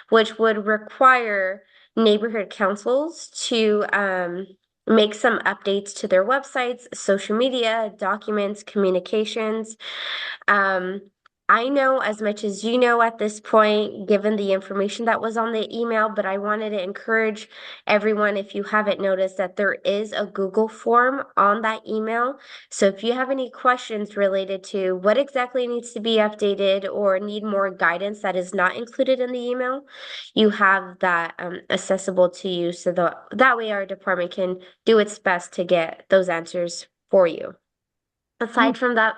which would require neighborhood councils to make some updates to their websites, social media, documents, communications. I know as much as you know at this point, given the information that was on the email, but I wanted to encourage everyone, if you haven't noticed, that there is a Google form on that email. So if you have any questions related to what exactly needs to be updated or need more guidance that is not included in the email, you have that accessible to you so that way our department can do its best to get those answers for you. Aside from that,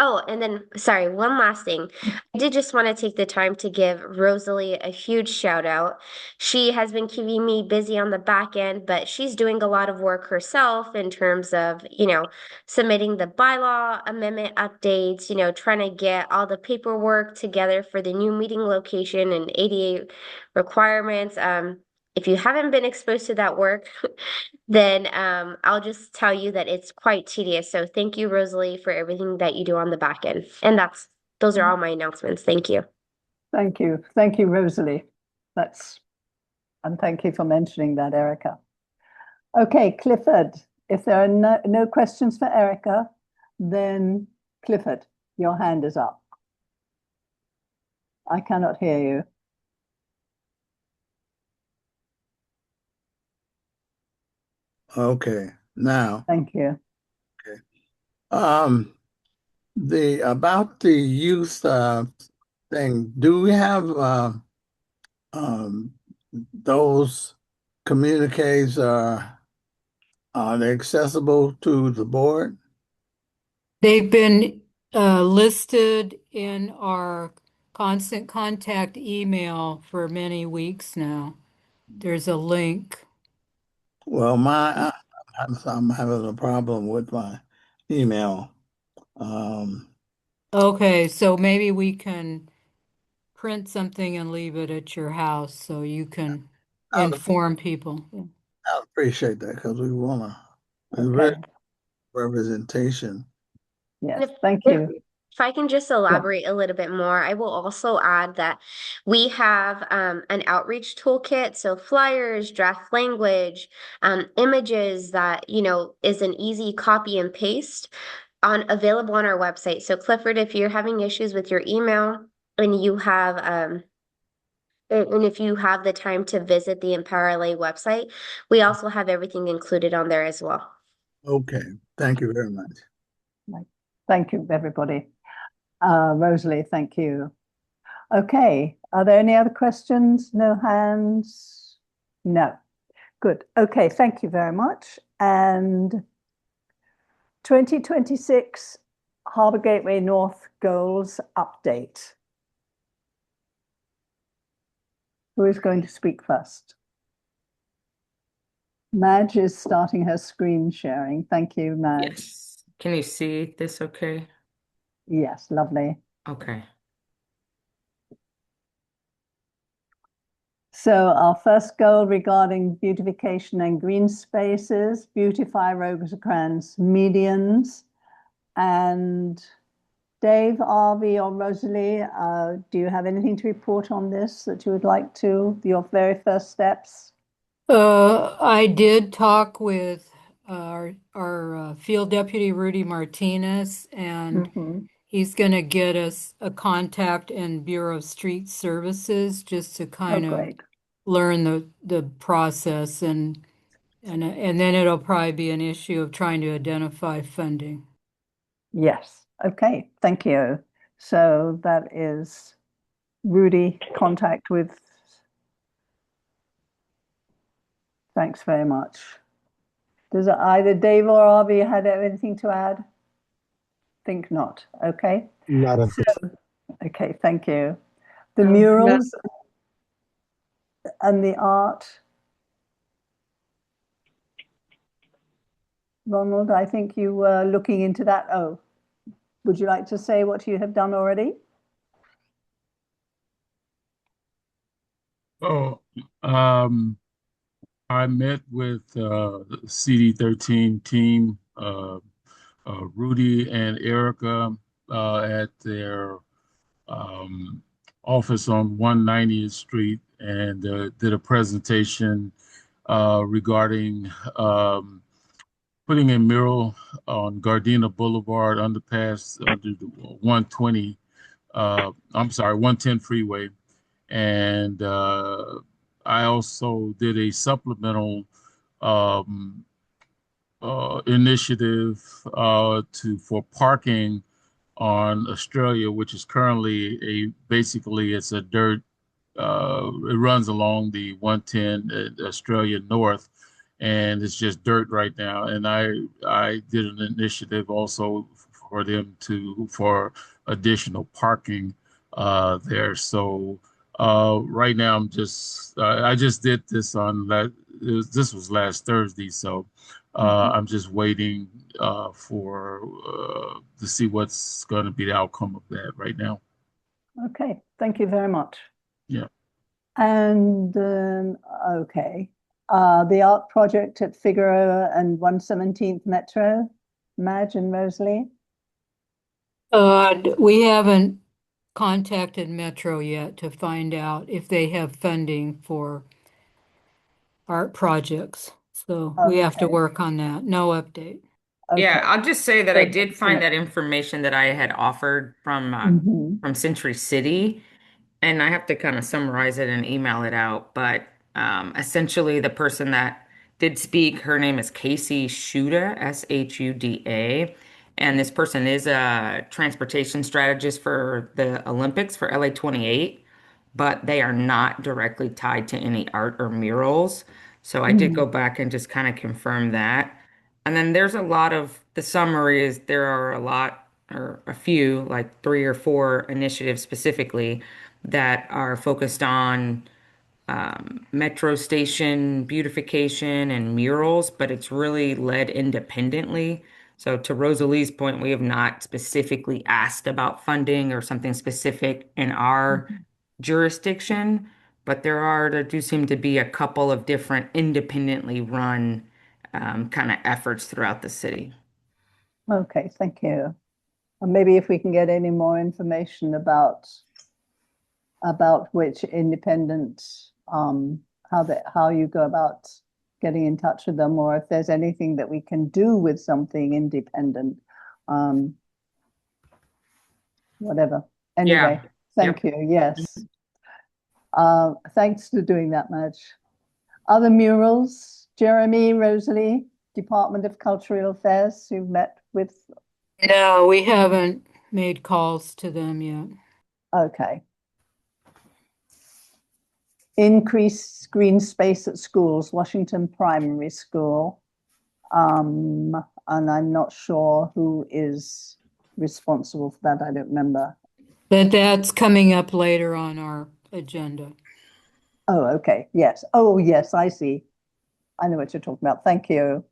oh, and then sorry, one last thing. I did just want to take the time to give Rosalie a huge shout out. She has been keeping me busy on the back end, but she's doing a lot of work herself in terms of, submitting the bylaw amendment updates, trying to get all the paperwork together for the new meeting location and ADA requirements. If you haven't been exposed to that work, then I'll just tell you that it's quite tedious. So thank you, Rosalie, for everything that you do on the back end. And those are all my announcements. Thank you. Thank you. Thank you, Rosalie. And thank you for mentioning that, Erica. Okay, Clifford, if there are no questions for Erica, then Clifford, your hand is up. I cannot hear you. Okay, now. Thank you. Okay. About the youth thing, do we have those communiques, are they accessible to the board? They've been listed in our constant contact email for many weeks now. There's a link. Well, I'm having a problem with my email. Okay, so maybe we can print something and leave it at your house so you can inform people. I appreciate that because we want to Okay. representation. Yes, thank you. If I can just elaborate a little bit more, I will also add that we have an outreach toolkit. So flyers, draft language, images that, is an easy copy and paste available on our website. So Clifford, if you're having issues with your email and you have and if you have the time to visit the Empower LA website, we also have everything included on there as well. Okay, thank you very much. Thank you, everybody. Rosalie, thank you. Okay, are there any other questions? No hands? No. Good. Okay, thank you very much. And 2026 Harbour Gateway North Goals Update. Who is going to speak first? Madge is starting her screen sharing. Thank you, Madge. Yes. Can you see this okay? Yes, lovely. Okay. So our first goal regarding beautification and green spaces, beautify Rosecrans medians. And Dave, Arvi, or Rosalie, do you have anything to report on this that you would like to, your very first steps? I did talk with our field deputy, Rudy Martinez, and he's going to get us a contact in Bureau of Street Services just to kind of learn the process, and then it'll probably be an issue of trying to identify funding. Yes. Okay. Thank you. So that is Rudy contact with. Thanks very much. Does either Dave or Arvi had anything to add? Think not. Okay. Not a Okay. Thank you. The murals and the art. Ronald, I think you were looking into that. Oh, would you like to say what you have done already? Oh, I met with the CD13 team, Rudy and Erica, at their office on 190th Street, and did a presentation regarding putting a mural on Gardena Boulevard underpass under the 120, I'm sorry, 110 freeway. And I also did a supplemental initiative for parking on Australia, which is currently basically it's a dirt. It runs along the 110 Australia North, and it's just dirt right now. And I did an initiative also for them for additional parking there. So right now I just did this this was last Thursday, so I'm just waiting to see what's going to be the outcome of that right now. Okay, thank you very much. Yeah. And okay, the art project at Figueroa and 117th Metro, Madge and Rosalie. We haven't contacted Metro yet to find out if they have funding for art projects. So we have to Okay. work on that. No update. Yeah, Okay. I'll just say that I So did that's in find it. that information that I had offered Mhm. from Century City, and I have to kind of summarize it and email it out. But essentially, the person that did speak, her name is Casey Shuda, Shuda, and this person is a transportation strategist for the Olympics for LA 28, but they are not directly tied to any art or murals. So I did go back and just kind of confirm that. And then there's a lot of the summary is there are a lot or a few, like 3 or 4 initiatives specifically that are focused on metro station beautification and murals, but it's really led independently. So to Rosalie's point, we have not specifically asked about funding or something specific in our jurisdiction, but there do seem to be a couple of different independently run kind of efforts throughout the city. Okay, thank you. And maybe if we can get any more information about which independent how you go about getting in touch with them, or if there's anything that we can do with something independent, whatever. Anyway, Yeah. thank Yep. you. Yes. Thanks for doing that, Madge. Other murals, Jeremy, Rosalie, Department of Cultural Affairs, you've met with. No, we haven't made calls to them yet. Okay. Increase green space at schools, Washington Primary School. And I'm not sure who is responsible for that. I don't remember. But that's coming up later on our agenda. Oh, okay. Yes. Oh, yes, I see. I know what you're talking about. Thank you.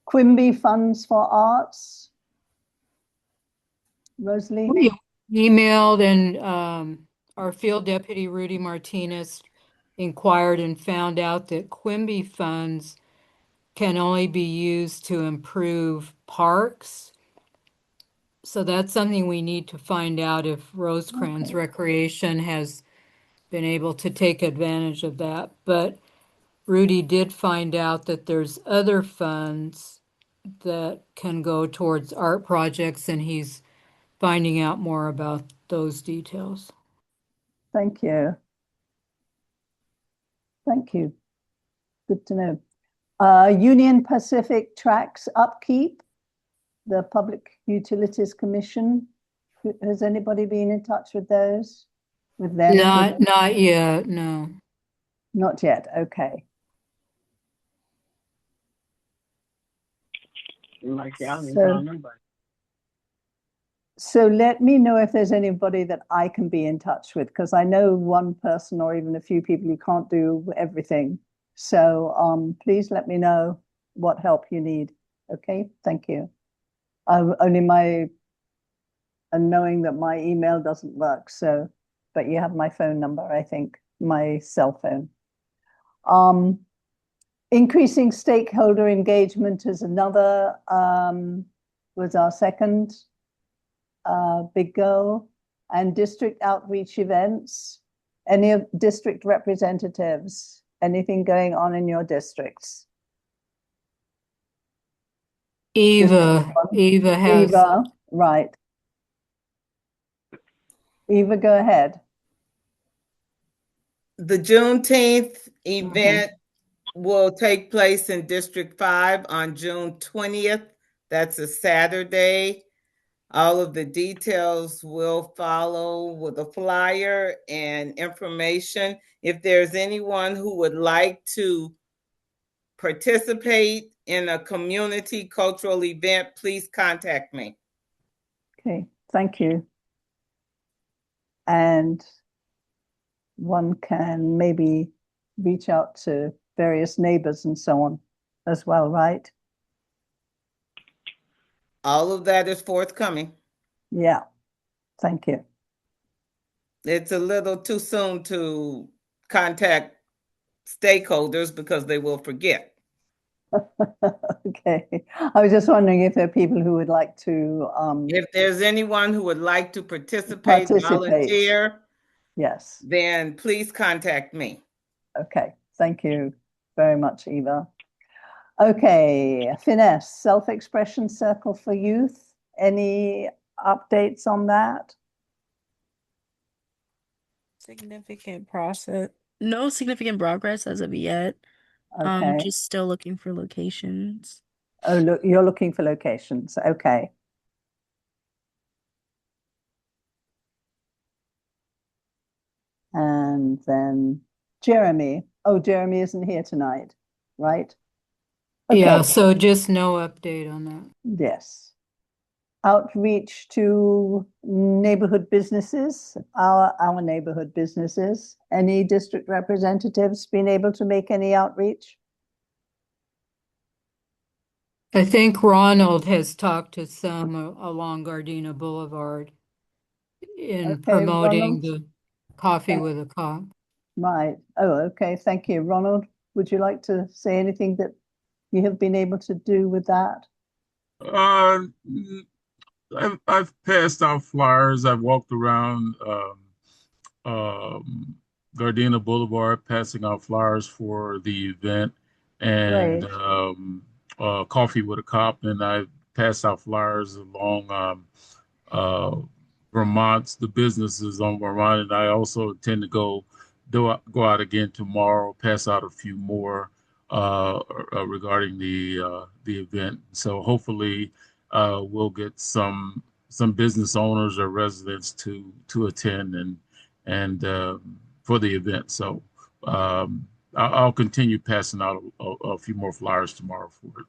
Quimby Funds for Arts. Rosalie? We emailed and our field deputy Rudy Martinez inquired and found out that Quimby funds can only be used to improve parks. So that's something we need to find out if Rosecrans Recreation has been able to take advantage of that. But Rudy did find out that there's other funds that can go towards art projects, and he's finding out more about those details. Thank you. Thank you. Good to know. Union Pacific Tracks Upkeep, the Public Utilities Commission. Has anybody been in touch with those? With them? Not yet, no. Not yet. Okay. So let me know if there's anybody that I can be in touch with, because I know one person or even a few people who can't do everything. So please let me know what help you need. Okay, thank you. Knowing that my email doesn't work, so, but you have my phone number, I think, my cell phone. Increasing stakeholder engagement is another, was our second big goal, and district outreach events. Any of district representatives, anything going on in your districts? Eva has. Eva, right. Eva, go ahead. The Juneteenth event will take place in District 5 on June 20th. That's a Saturday. All of the details will follow with a flyer and information. If there's anyone who would like to participate in a community cultural event, please contact me. Okay, thank you. And one can maybe reach out to various neighbors and so on as well, right? All of that is forthcoming. Yeah, thank you. It's a little too soon to contact stakeholders because they will forget. Okay, I was just wondering if there are people who would like to If there's anyone who would like to participate, volunteer, yes. then please contact me. Okay, thank you very much, Eva. Okay, Finesse, Self-Expression Circle for Youth. Any updates on that? Significant process. No significant progress as of yet. Okay. Just still looking for locations. Oh, look, you're looking for locations. Okay. And then Jeremy. Oh, Jeremy isn't here tonight, right? Okay. Yeah, so just no update on that. Yes. Outreach to neighborhood businesses, our neighborhood businesses. Any district representatives been able to make any outreach? I think Ronald has talked to some along Gardena Boulevard in Okay, promoting Ronald. the coffee with a cop. Right. Oh, okay. Thank you. Ronald, would you like to say anything that you have been able to do with that? I've passed out flyers. I've walked around Gardena Boulevard passing out flyers for the event and coffee with a cop, and I passed out flyers along Vermont's the businesses on Vermont, and I also intend to go out again tomorrow, pass out a few more regarding the event. So hopefully we'll get some business owners or residents to attend and for the event. So I'll continue passing out a few more flyers tomorrow for it.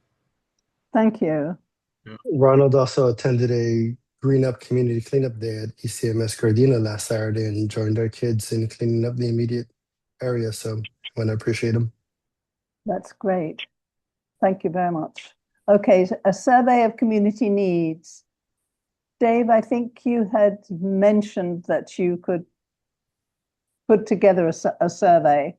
Thank you. Yeah. Ronald also attended a Green Up Community Cleanup Day at ECMS Gardena last Saturday and joined our kids in cleaning up the immediate area. So I want to appreciate him. That's great. Thank you very much. Okay, a survey of community needs. Dave, I think you had mentioned that you could put together a survey,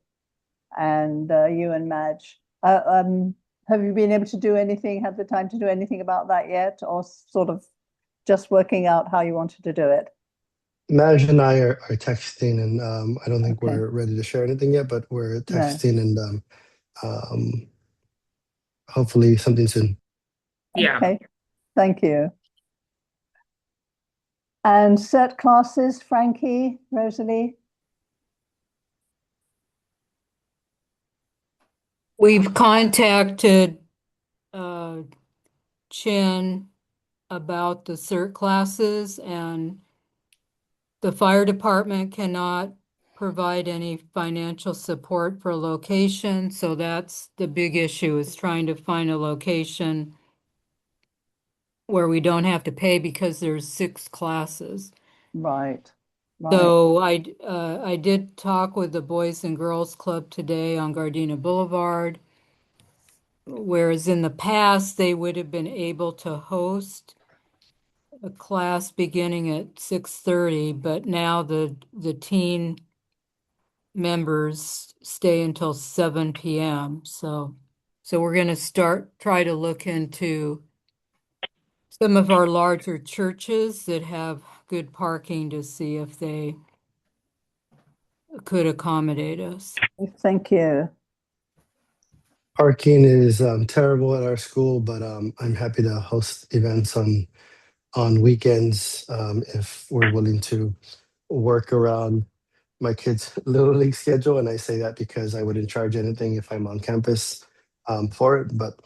and you and Madge. Have you been able to do anything, had the time to do anything about that yet, or sort of just working out how you wanted to do it? Madge and I are texting, and I don't think we're ready to share anything yet, but we're texting and hopefully something soon. Yeah. Okay, thank you. And cert classes, Frankie, Rosalie? We've contacted Chin about the CERT classes, and the fire department cannot provide any financial support for location. So that's the big issue, is trying to find a location where we don't have to pay because there's 6 classes. Right. So I did talk with the Boys and Girls Club today on Gardena Boulevard, whereas in the past they would have been able to host a class beginning at 6:30, but now the teen members stay until 7 p.m. So we're going to try to look into some of our larger churches that have good parking to see if they could accommodate us. Thank you. Parking is terrible at our school, but I'm happy to host events on weekends if we're willing to work around my kids' Little League schedule. And I say that because I wouldn't charge anything if I'm on campus for it. But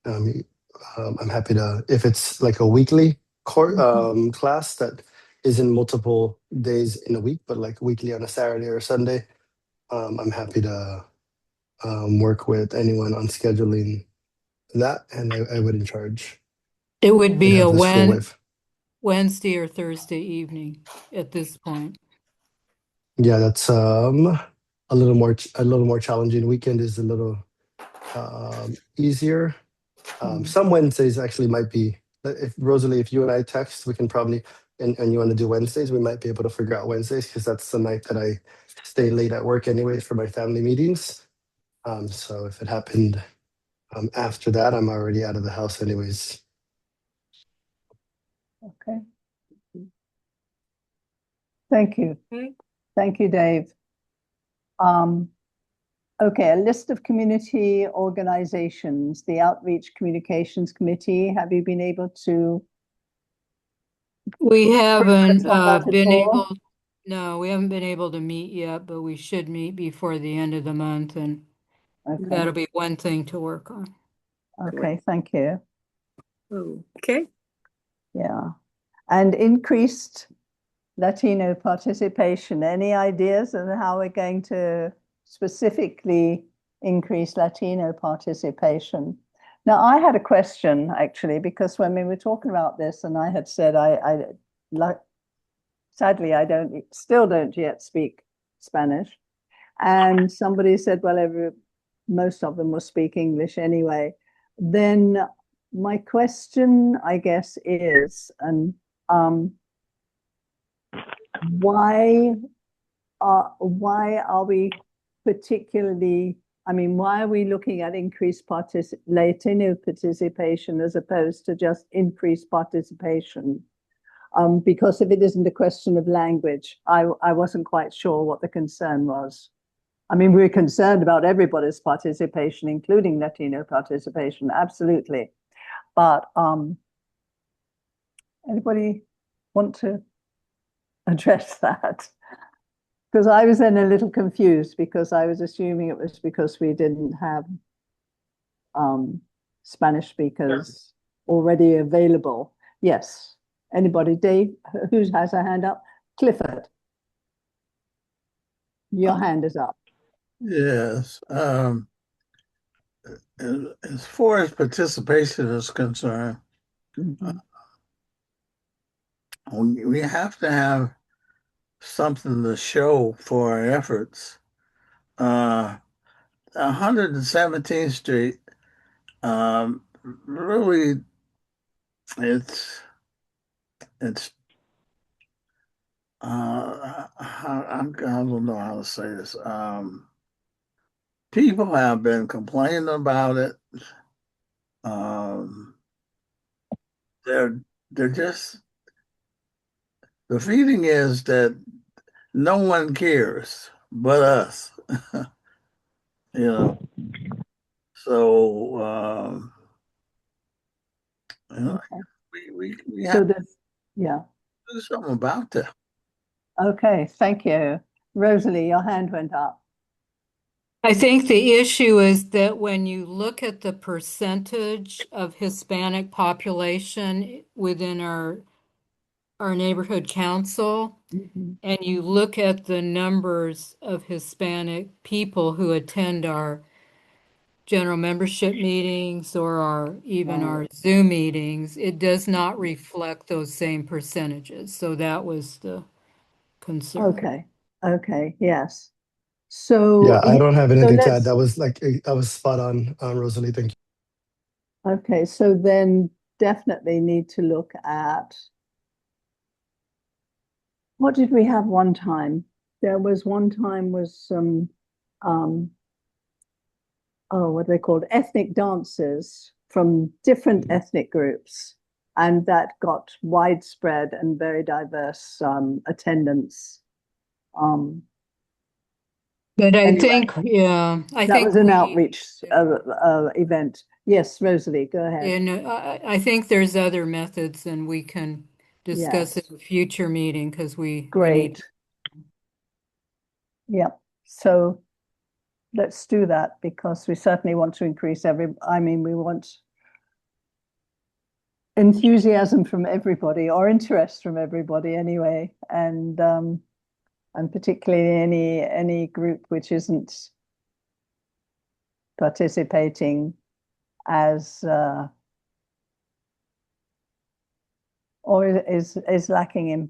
I'm happy to, if it's like a weekly class that isn't multiple days in a week, but like weekly on a Saturday or Sunday, I'm happy to work with anyone on scheduling that, and I wouldn't charge It would and be have a this full wave. Wednesday or Thursday evening at this point. Yeah, that's a little more challenging. Weekend is a little easier. Some Wednesdays actually might be. If Rosalie, if you and I text, we can probably and you want to do Wednesdays, we might be able to figure out Wednesdays because that's the night that I stay late at work anyways for my family meetings. So if it happened after that, I'm already out of the house anyways. Okay. Thank you. Thank you, Dave. Okay, a list of community organizations, the Outreach Communications Committee. Have you been able to? We haven't on that at been all? able, no, we haven't been able to meet yet, but we should meet before the end of the month, and Okay, that'll be one thing to work on. okay, thank you. Okay. Yeah. And increased Latino participation. Any ideas on how we're going to specifically increase Latino participation? Now, I had a question actually, because when we were talking about this, and I had said sadly, I still don't yet speak Spanish. And somebody said, well, most of them will speak English anyway. Then my question, I guess, is, and why are we particularly, I mean, why are we looking at increased Latino participation as opposed to just increased participation? Because if it isn't a question of language, I wasn't quite sure what the concern was. I mean, we're concerned about everybody's participation, including Latino participation, absolutely. But anybody want to address that? Because I was then a little confused because I was assuming it was because we didn't have Spanish speakers already available. Yes. Anybody? Dave, who has a hand up? Clifford, your hand is up. Yes. As far as participation is concerned, we have to have something to show for our efforts. 117th Street, really, it's I don't know how to say this. People have been complaining about it. They're just, the feeling is that no one cares but us. You know, so you know, we have to do something about that. Okay, thank you. Rosalie, your hand went up. I think the issue is that when you look at the percentage of Hispanic population within our neighborhood council, and you look at the numbers of Hispanic people who attend our general membership meetings or our Zoom meetings, it does not reflect those same percentages. So that was the concern. Okay, yes. So Yeah, I don't have anything to add. let's, That was spot on, Rosalie. Thank you. okay, so then definitely need to look at, what did we have one time? There was one time was some what are they called? Ethnic dances from different ethnic groups. And that got widespread and very diverse attendance. But I Anyway, think, yeah, I that think was an outreach event. Yes, Rosalie, go ahead. and I think there's other methods, and we can discuss Yes. in a future meeting because we need. Great. Yep. So let's do that because we certainly want to increase we want enthusiasm from everybody or interest from everybody anyway. And particularly any group which isn't participating as or is lacking in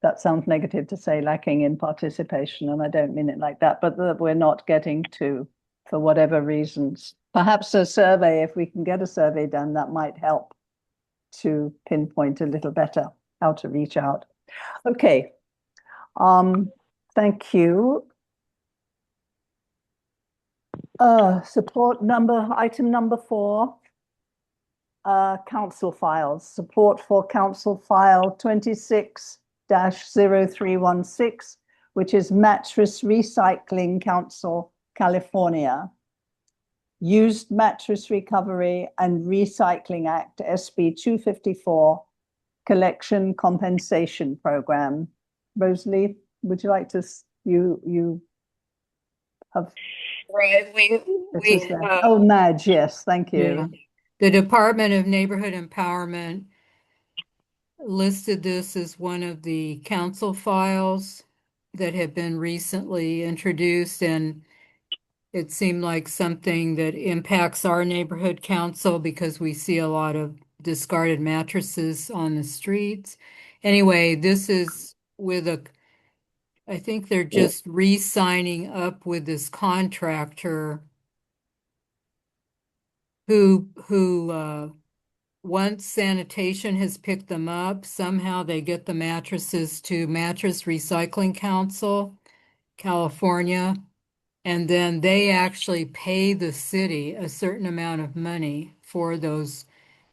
that sounds negative to say lacking in participation, and I don't mean it like that, but that we're not getting to for whatever reasons. Perhaps a survey, if we can get a survey done, that might help to pinpoint a little better how to reach out. Okay. Thank you. Item number 4, council files. Support for council file 26-0316, which is Mattress Recycling Council, California. Used Mattress Recovery and Recycling Act, SB 254, Collection Compensation Program. Rosalie, would you like to, you have. Right, Oh, Madge, yes, thank you. Yeah. The Department of Neighborhood Empowerment listed this as one of the council files that have been recently introduced, and it seemed like something that impacts our neighborhood council because we see a lot of discarded mattresses on the streets. Anyway, this is I think they're just re-signing up with this contractor who once sanitation has picked them up, somehow they get the mattresses to Mattress Recycling Council, California, and then they actually pay the city a certain amount of money for those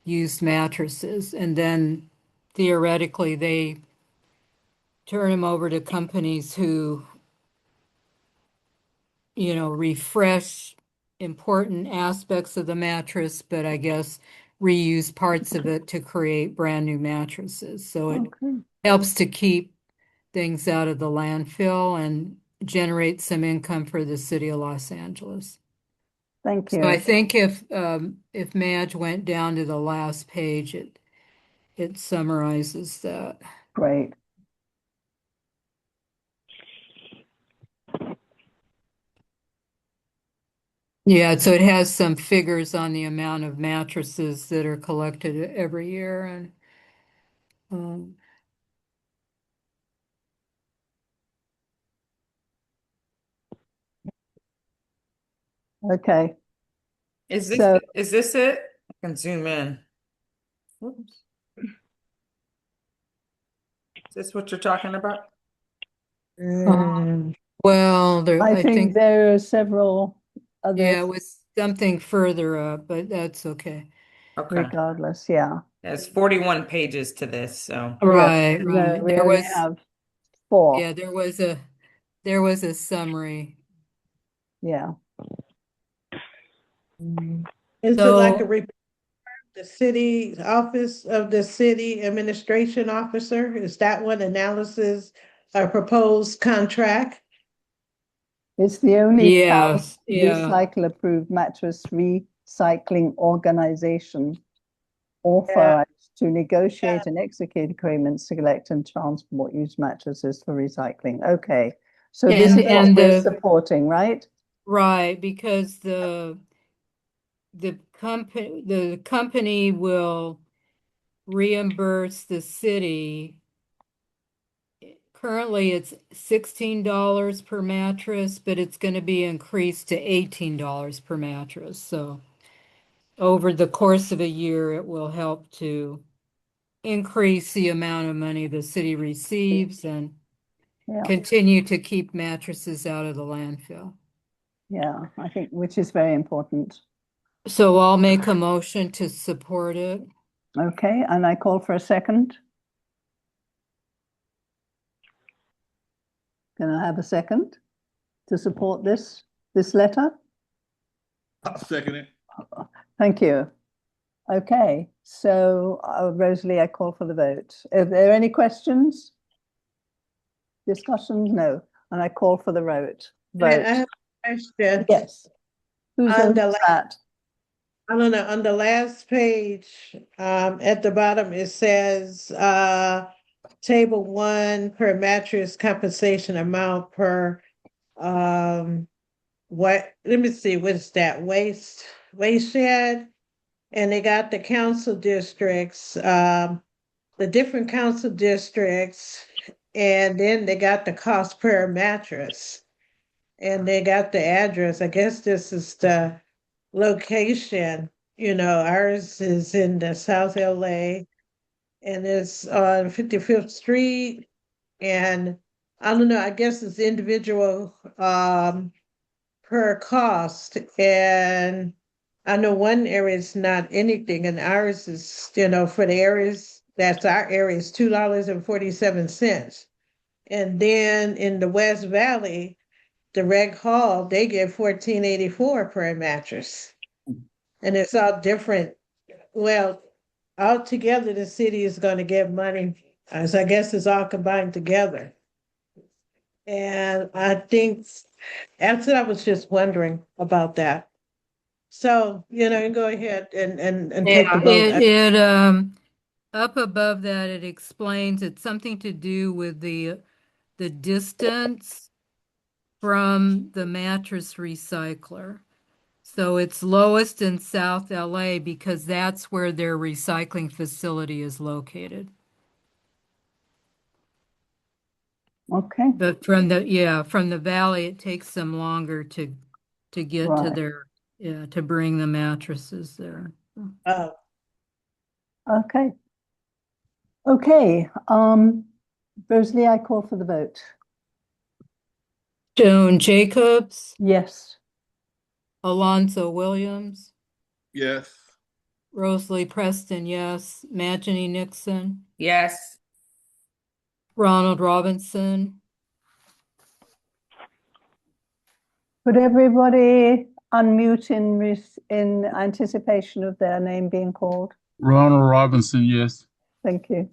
used mattresses. And then theoretically, they turn them over to companies who, refresh important aspects of the mattress, but I guess reuse parts of it to create brand new mattresses. So it helps to keep things out of the landfill and generate some income for the city of Los Angeles. Thank you. So I think if Madge went down to the last page, it summarizes that. Great. Yeah, so it has some figures on the amount of mattresses that are collected every year, and okay. Is this it? I can zoom in. Oops. Is this what you're talking about? Well, I think there are several other. Yeah, it was something further up, but that's okay. Okay. Regardless, yeah. There's 41 pages to this, so. Right. No, we only have 4. Yeah, there was a summary. Yeah. Is it like a report? The city office of the city administration officer? Is that what analysis a proposed contract? It's the only Yes, recycle approved mattress recycling organization authorized to negotiate and execute agreements to collect and transport used mattresses for recycling. Okay. So this is what we're supporting, right? Right, because the company will reimburse the city. Currently, it's $16 per mattress, but it's going to be increased to $18 per mattress. So over the course of a year, it will help to increase the amount of money the city receives and continue to keep mattresses out of the landfill. Yeah, I think, which is very important. So I'll make a motion to support it. Okay, and I call for a second. Can I have a second to support this letter? I'll second it. Thank you. Okay, so Rosalie, I call for the vote. Are there any questions? Discussions? No. And I call for the vote. I have a question. Yes. Who's on that? I don't know, on the last page, at the bottom, it says, table 1 per mattress compensation amount per, let me see, what's that, waste shed? And they got the council districts, the different council districts, and then they got the cost per mattress. And they got the address. I guess this is the location. You know, ours is in the South LA and it's on 55th Street. And I don't know, I guess it's individual per cost. And I know one area is not anything, and ours is, you know, for the areas, that's our area, is $2.47. And then in the West Valley, the Rec Hall, they get $14.84 per mattress. And it's all different. Well, altogether, the city is going to get money. So I guess it's all combined together. And I think that's what I was just wondering about that. So, you know, you go ahead and take the Yeah, vote. it up above that, it explains it's something to do with the distance from the mattress recycler. So it's lowest in South LA because that's where their recycling facility is located. Okay. But from the valley, it takes them longer to get to Right. their, to bring the mattresses there. Okay. Okay. Rosalie, I call for the vote. Joan Jacobs, Yes. Alonzo Williams, Yes. Rosalie Preston, yes. Magini Nixon, Yes. Ronald Robinson. Could everybody unmute in anticipation of their name being called? Ronald Robinson, yes. Thank you.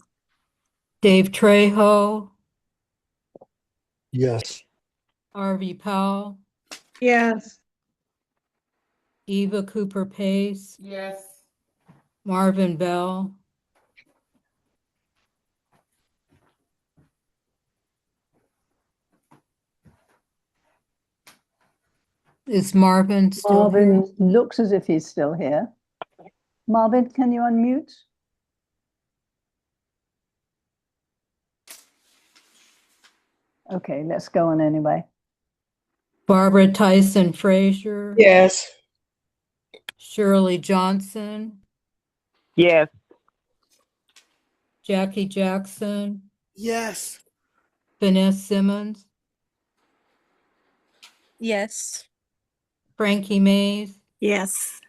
Dave Trejo, Yes. Harvey Powell, Yes. Eva Cooper Pace, Yes. Marvin Bell, is Marvin still here? Marvin looks as if he's still here. Marvin, can you unmute? Okay, let's go on anyway. Barbara Tyson Frazier, Yes. Shirley Johnson, Yes. Jackie Jackson, Yes. Vanessa Simmons, Yes. Frankie Mays, Yes.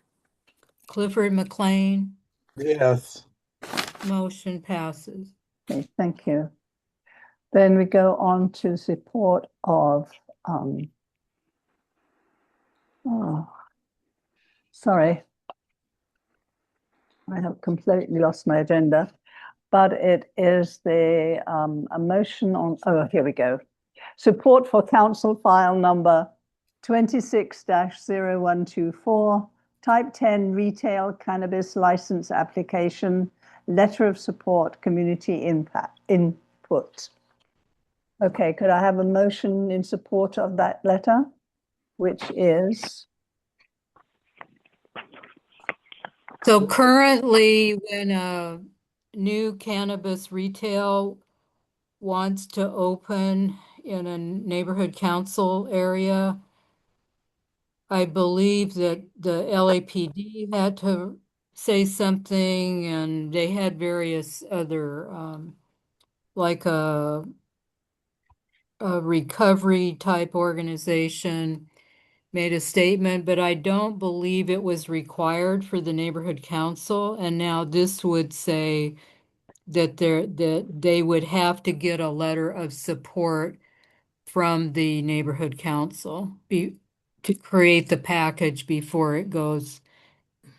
Clifford McLean. Yes. Motion passes. Okay, thank you. Then we go on to support of, sorry. I have completely lost my agenda, but it is the a motion on, oh, here we go. Support for council file number 26-0124, type 10 retail cannabis license application, letter of support, community impact input. Okay, could I have a motion in support of that letter, which is? So currently, when a new cannabis retail wants to open in a neighborhood council area, I believe that the LAPD had to say something, and they had various other, like a recovery type organization made a statement, but I don't believe it was required for the neighborhood council. And now this would say that they would have to get a letter of support from the neighborhood council to create the package before it goes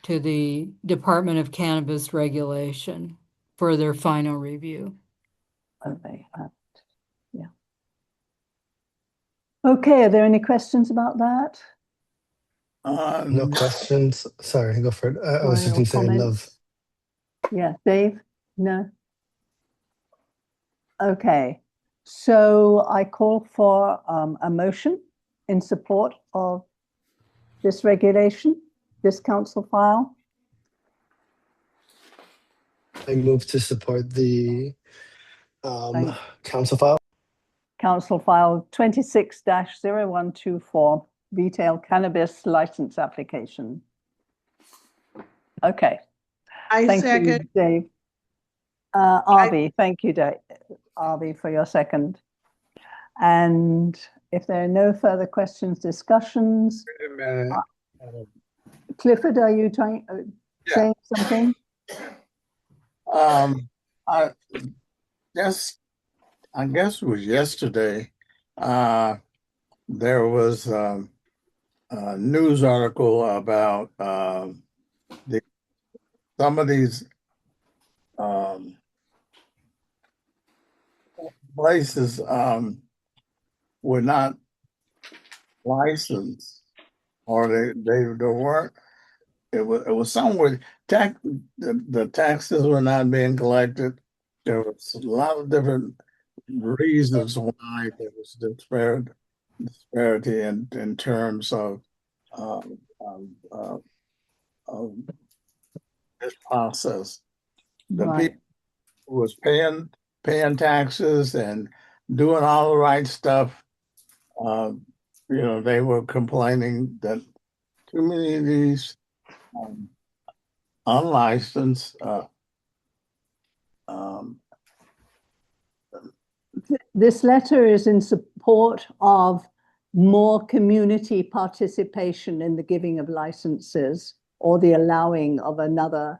to the Department of Cannabis Regulation for their final review. Okay, yeah. Okay, are there any questions about that? No questions. Sorry, go for it. I was just Or going to say I love. comments? Yeah, Dave? No? Okay, so I call for a motion in support of this regulation, this council file? I move to support the Thank- council file. Council file 26-0124, retail cannabis license application. Okay. I Thank second. you, Dave. Arby, thank you, Dave. Arby, for your second. And if there are no further questions, discussions, Wait a minute. Clifford, are you saying something? I guess it was yesterday. There was a news article about some of these places were not licensed, or they weren't. It was somewhere the taxes were not being collected. There was a lot of different reasons why there was disparity in terms of um, um, uh, of this process. The Right. people who was paying taxes and doing all the right stuff, they were complaining that too many of these unlicensed This letter is in support of more community participation in the giving of licenses or the allowing of another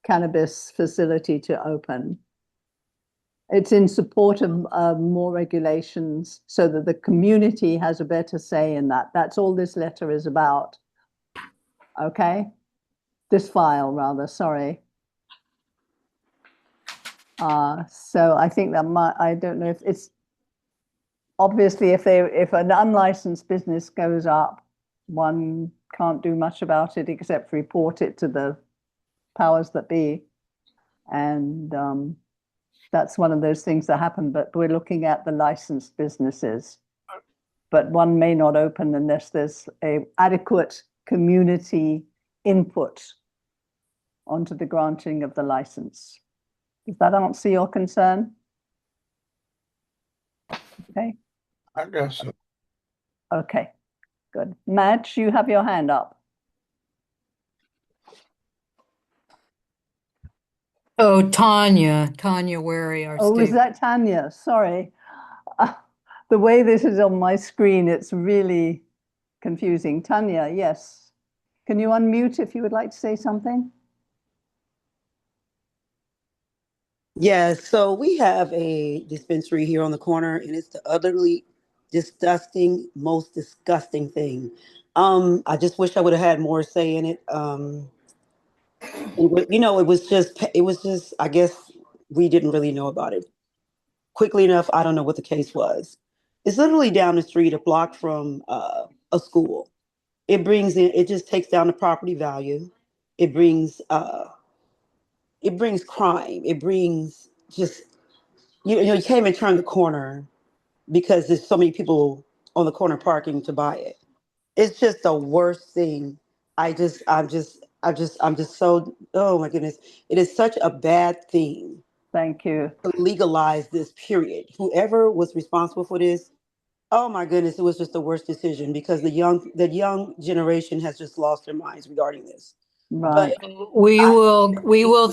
cannabis facility to open. It's in support of more regulations so that the community has a better say in that. That's all this letter is about. Okay? This file, rather, sorry. So I think that I don't know if it's obviously if an unlicensed business goes up, one can't do much about it except report it to the powers that be. And that's one of those things that happen, but we're looking at the licensed businesses. But one may not open unless there's a adequate community input onto the granting of the license. Does that answer your concern? Okay. I guess so. Okay, good. Madge, you have your hand up. Oh, Tanya Wary, our Oh, is state. that Tanya? Sorry. The way this is on my screen, it's really confusing. Tanya, yes. Can you unmute if you would like to say something? Yes, so we have a dispensary here on the corner, and it's the utterly most disgusting thing. I just wish I would have had more say in it. It was just, I guess we didn't really know about it quickly enough. I don't know what the case was. It's literally down the street, a block from a school. It just takes down the property value. It brings, it brings crime. It brings just, you can't even turn the corner because there's so many people on the corner parking to buy it. It's just the worst thing. I'm just so, oh my goodness. It is such a bad thing Thank you. to legalize this, period. Whoever was responsible for this, oh my goodness, it was just the worst decision because the young generation has just lost their minds regarding this. Right. We will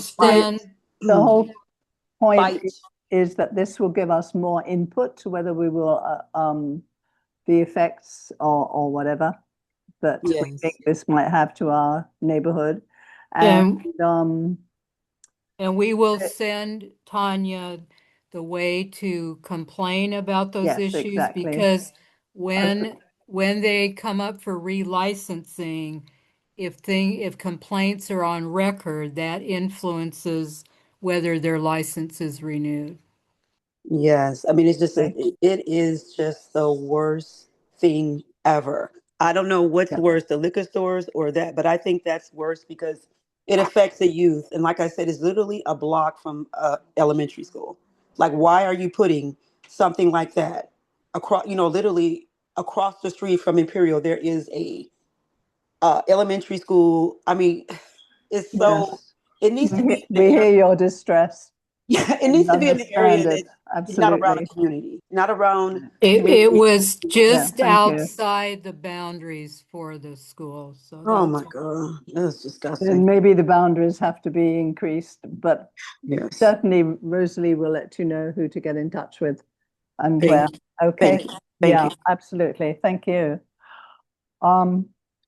Fight, stand. The whole point fight. is that this will give us more input to whether we will, the effects or whatever that we Yes. think this might have to our neighborhood. And And we will send Tanya the way to complain about those yes, issues exactly. because when they come up for relicensing, if complaints are on record, that influences whether their license is renewed. Yes, I mean it is just the worst thing ever. I don't know what's worse, the liquor stores or that, but I think that's worse because it affects the youth. And like I said, it's literally a block from elementary school. Like, why are you putting something like that across? Literally, across the street from Imperial, there is a elementary school. I mean, it's so, Yes. it needs to be in the We area. hear your distress. Yeah, it We needs to be in the area understand that it. is not around Absolutely. the community, not around It community. was Yeah, just thank you. outside the boundaries for the school, so Oh that's my God, that's disgusting. Then maybe the boundaries have to be increased, but Yes. certainly Rosalie will let you know who to get in touch with and Thank where. you. Okay. Thank you. Thank Yeah, you. absolutely. Thank you.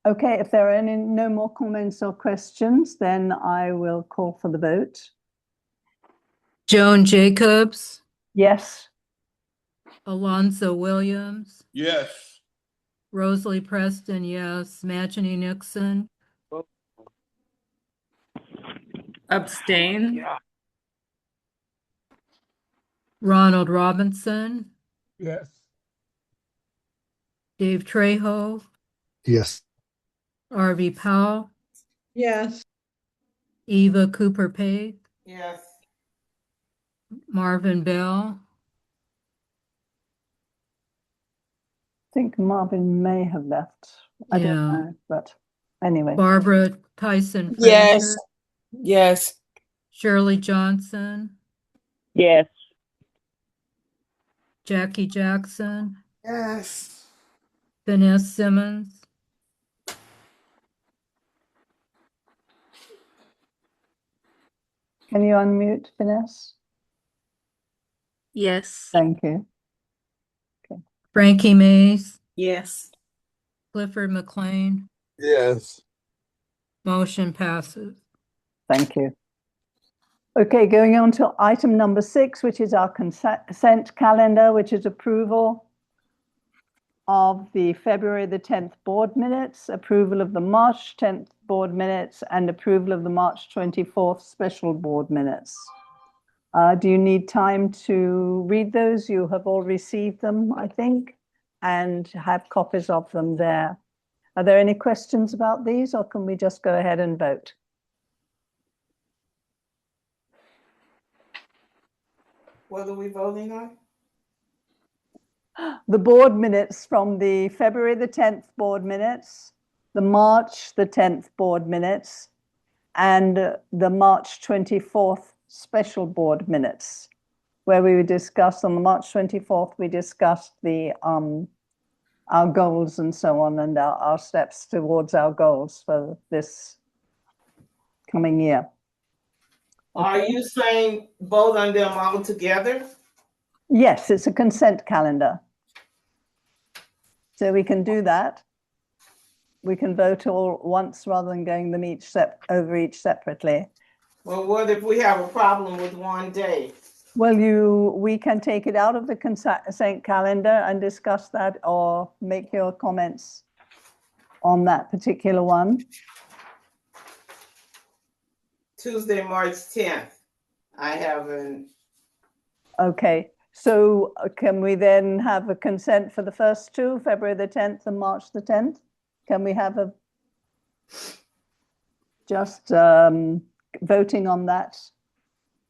Okay, if there are no more comments or questions, then I will call for the vote. Joan Jacobs, Yes. Alonzo Williams, Yes. Rosalie Preston, yes. Maggie Nixon, Abstain. Ronald Robinson, Yes. Dave Trejo, Yes. R.V. Powell, Yes. Eva Cooper Pate, Yes. Marvin Bell, I think Marvin may have left. I don't yeah. know, but anyway. Barbara Tyson Yes. Fraser, Yes. Shirley Johnson, Yes. Jackie Jackson, Yes. Vanessa Simmons, Can you unmute, Vanessa? Yes. Thank you. Frankie Mays, Yes. Clifford McLean. Yes. Motion passes. Thank you. Okay, going on to item number 6, which is our consent calendar, which is approval of the February the 10th board minutes, approval of the March 10th board minutes, and approval of the March 24th special board minutes. Do you need time to read those? You have all received them, I think, and have copies of them there. Are there any questions about these, or can we just go ahead and vote? What are we voting on? The board minutes from the February the 10th board minutes, the March the 10th board minutes, and the March 24th special board minutes, where we discussed on the March 24th, we discussed the our goals and so on, and our steps towards our goals for this coming year. Are you saying vote on them all together? Yes, it's a consent calendar. So we can do that. We can vote all once rather than going them over each separately. Well, what if we have a problem with one day? Well, we can take it out of the consent calendar and discuss that, or make your comments on that particular one. Tuesday, March 10th. I haven't. Okay, so can we then have a consent for the first two, February the 10th and March the 10th? Can we have a just voting on that,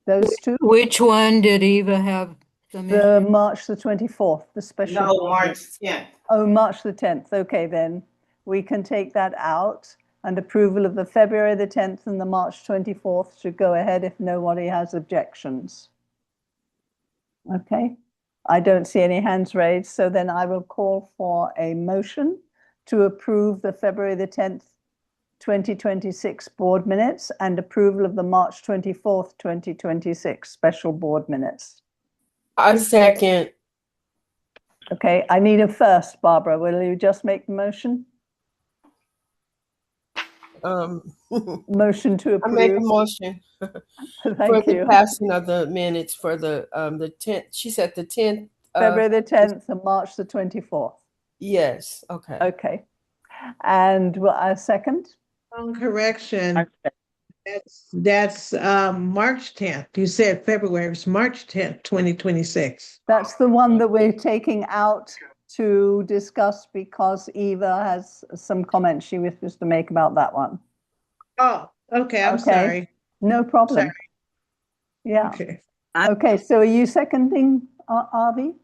those two? Which one did Eva have? The March the 24th, the special. No, March 10th. Oh, March the 10th. Okay, then we can take that out, and approval of the February the 10th and the March 24th should go ahead if nobody has objections. Okay, I don't see any hands raised, so then I will call for a motion to approve the February the 10th, 2026 board minutes and approval of the March 24th, 2026 special board minutes. I second. Okay, I need a first, Barbara. Will you just make the motion? Motion to approve. I make a motion for Thank the you. passing of the minutes for the 10th. She said the 10th. February the 10th and March the 24th. Yes. Okay. Okay. And a second? Correction. That's March 10th. You said February. It's March 10th, 2026. That's the one that we're taking out to discuss because Eva has some comments she wishes to make about that one. Oh, okay. I'm sorry. No problem. Sorry. Yeah. Okay. Okay, so are you seconding, Avi?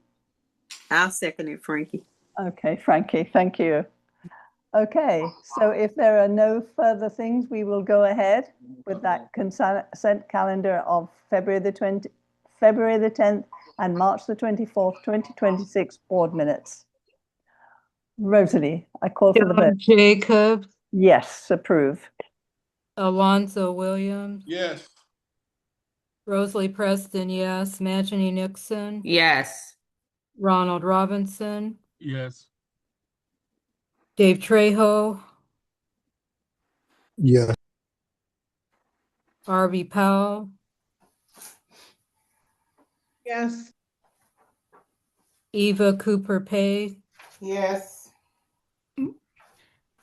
I'll second it, Frankie. Okay, Frankie, thank you. Okay, so if there are no further things, we will go ahead with that consent calendar of February the 10th and March the 24th, 2026 board minutes. Rosalie, I call for the vote. Doug Jacobs, Yes, approve. Alonzo Williams, Yes. Rosalie Preston, yes. Manjani Nixon, Yes. Ronald Robinson, Yes. Dave Trejo, Yes. Arby Powell, Yes. Eva Cooper Pay, Yes.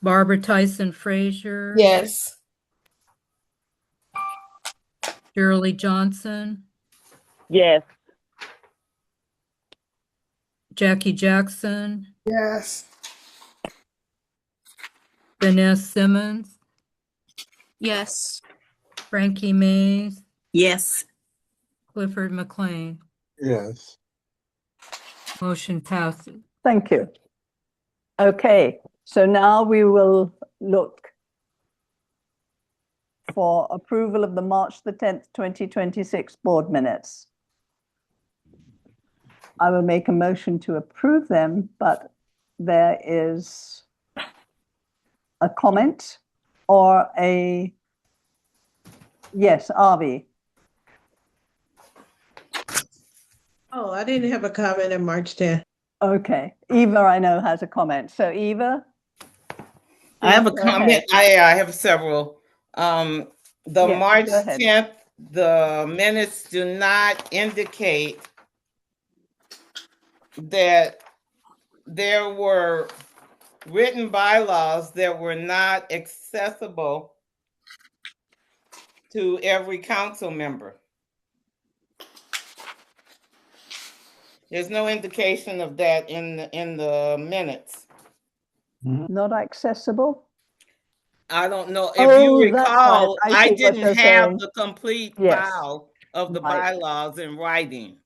Barbara Tyson Frazier, Yes. Shirley Johnson, Yes. Jackie Jackson, Yes. Vanessa Simmons, Yes. Frankie Mays, Yes. Clifford McLean. Yes. Motion passes. Thank you. Okay, so now we will look for approval of the March the 10th, 2026 board minutes. I will make a motion to approve them, but there is a comment or a, yes, Avi. Oh, I didn't have a comment on March 10th. Okay, Eva I know has a comment. So Eva? I have a Go ahead. comment. I have several. The Yes, March go ahead. 10th, the minutes do not indicate that there were written bylaws that were not accessible to every council member. There's no indication of that in the minutes. Not accessible? I don't know. If you That's recall, right. I see what didn't you're have saying. the complete Yes. file of the Right. bylaws in writing.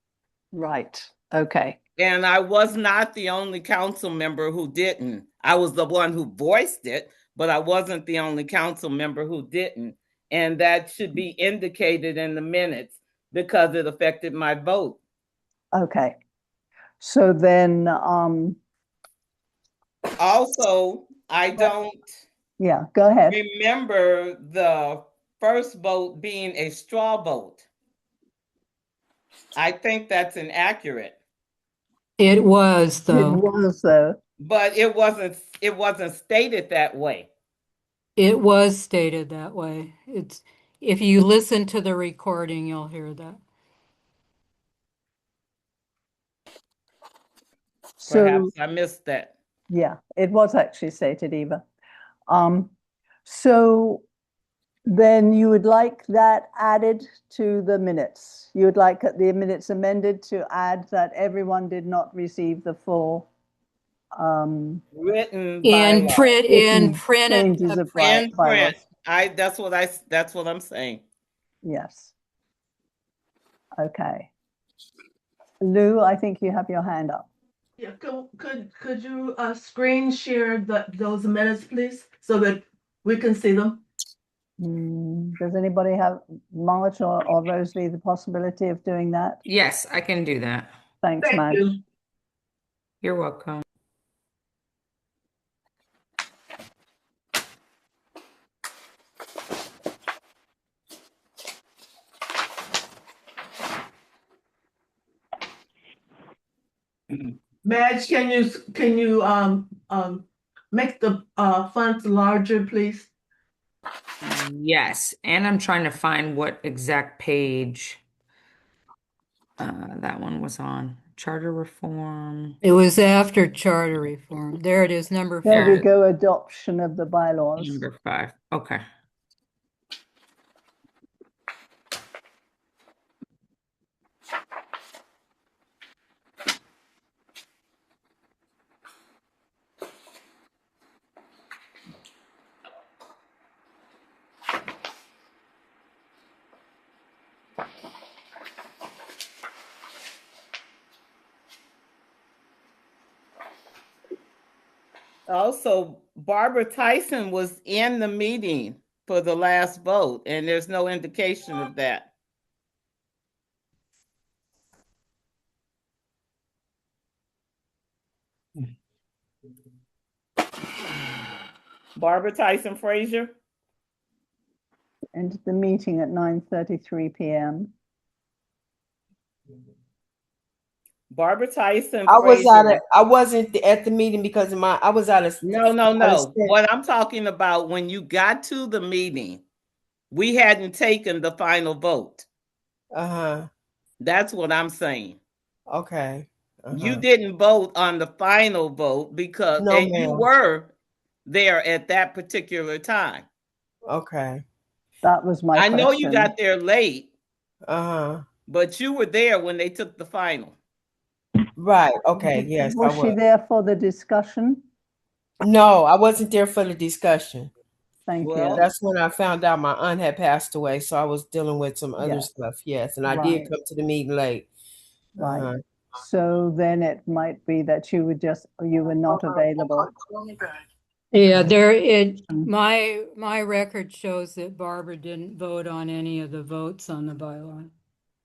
Right. Okay. And I was not the only council member who didn't. I was the one who voiced it, but I wasn't the only council member who didn't. And that should be indicated in the minutes because it affected my vote. Okay. So then, Also, I don't yeah, go ahead. remember the first vote being a straw vote. I think that's inaccurate. It was, though. It was, though. But it wasn't stated that way. It was stated that way. It's, if you listen to the recording, you'll hear that. Perhaps I missed that. Yeah, it was actually stated, Eva. So then you would like that added to the minutes. You would like the minutes amended to add that everyone did not receive the full Written In bylaws. print, changes of In print. bylaws. That's what I'm saying. Yes. Okay. Lou, I think you have your hand up. Yeah, could you screen share those minutes, please, so that we can see them? Does anybody have, Marge or Rosalie, the possibility of doing that? Yes, I can do that. Thanks, Thank Madge. you. You're welcome. Madge, can you make the fonts larger, please? Yes, and I'm trying to find what exact page that one was on. Charter reform. It was after charter reform. There it is, number There 5. we go, adoption of the bylaws. Number 5. Okay. Also, Barbara Tyson was in the meeting for the last vote, and there's no indication of that. Barbara Tyson Frazier entered the meeting at 9:33 p.m. Barbara Tyson I was out Frazier. of, I wasn't at the meeting because of I was out of. No. What I'm talking about, when you got to the meeting, we hadn't taken the final vote. Uh-huh. That's what I'm saying. Okay. You didn't vote on the final vote because No, you ma'am. were there at that particular time. Okay. That was my I question. know you got there late, but you were there when they took the final. Right. Okay. Yes, I Was she there for the discussion? No, I wasn't there for the discussion. Thank you. That's when I found out my aunt had passed away, so I was dealing with some other Yes. stuff. Yes, and I Right. did come to the meeting late. Right. So then it might be that you were not available. Yeah, my record shows that Barbara didn't vote on any of the votes on the bylaw.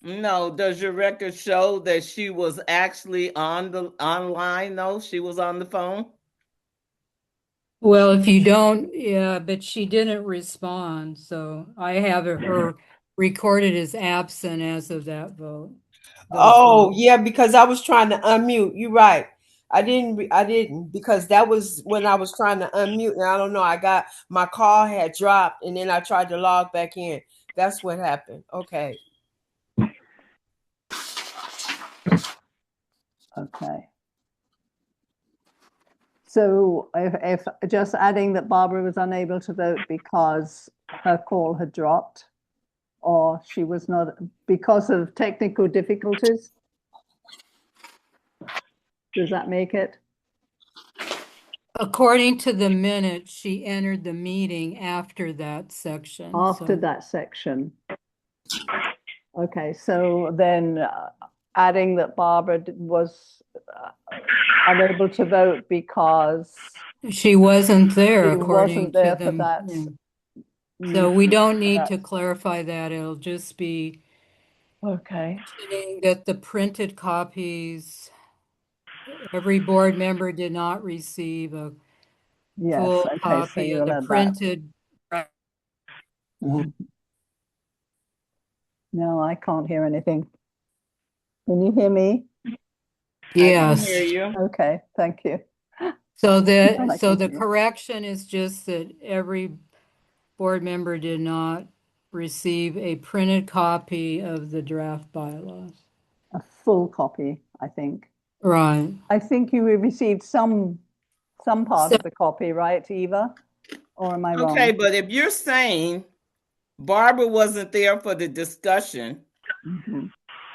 No, does your record show that she was actually online though? She was on the phone? Well, if you don't, yeah, but she didn't respond, so I have her recorded as absent as of that vote. Yeah, because I was trying to unmute. You're right. I didn't because that was when I was trying to unmute, and I don't know. My call had dropped, and then I tried to log back in. That's what happened. Okay. Okay. So if just adding that Barbara was unable to vote because her call had dropped, or she was not because of technical difficulties. Does that make it? According to the minutes, she entered the meeting after that section. After that section. Okay, so then adding that Barbara was unable to vote because she wasn't there, according to for that. So we don't need to clarify that. It'll just be okay. That the printed copies, every board member did not receive a full copy of the printed. No, I can't hear anything. Can you hear me? Yes. I can hear you. Okay, thank you. So the correction is just that every board member did not receive a printed copy of the draft bylaws. A full copy, I think. Right. I think you received some part of the copy, right, Eva? Or am I wrong? Okay, but if you're saying Barbara wasn't there for the discussion,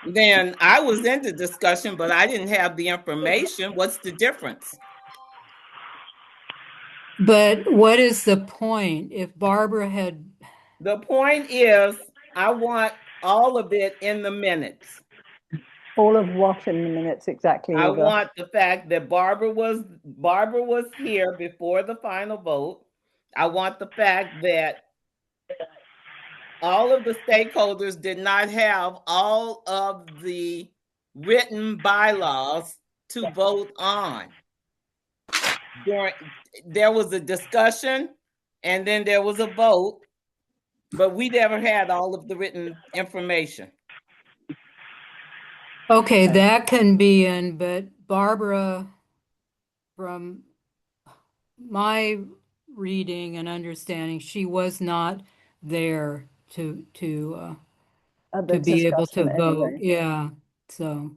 then I was in the discussion, but I didn't have the information. What's the difference? But what is the point if Barbara had? The point is, I want all of it in the minutes. All of what in the minutes exactly? I want the fact that Barbara was here before the final vote. I want the fact that all of the stakeholders did not have all of the written bylaws to vote on. There was a discussion and then there was a vote, but we never had all of the written information. Okay, that can be in, but Barbara, from my reading and understanding, she was not there to be able to vote. Anyway. Yeah, so.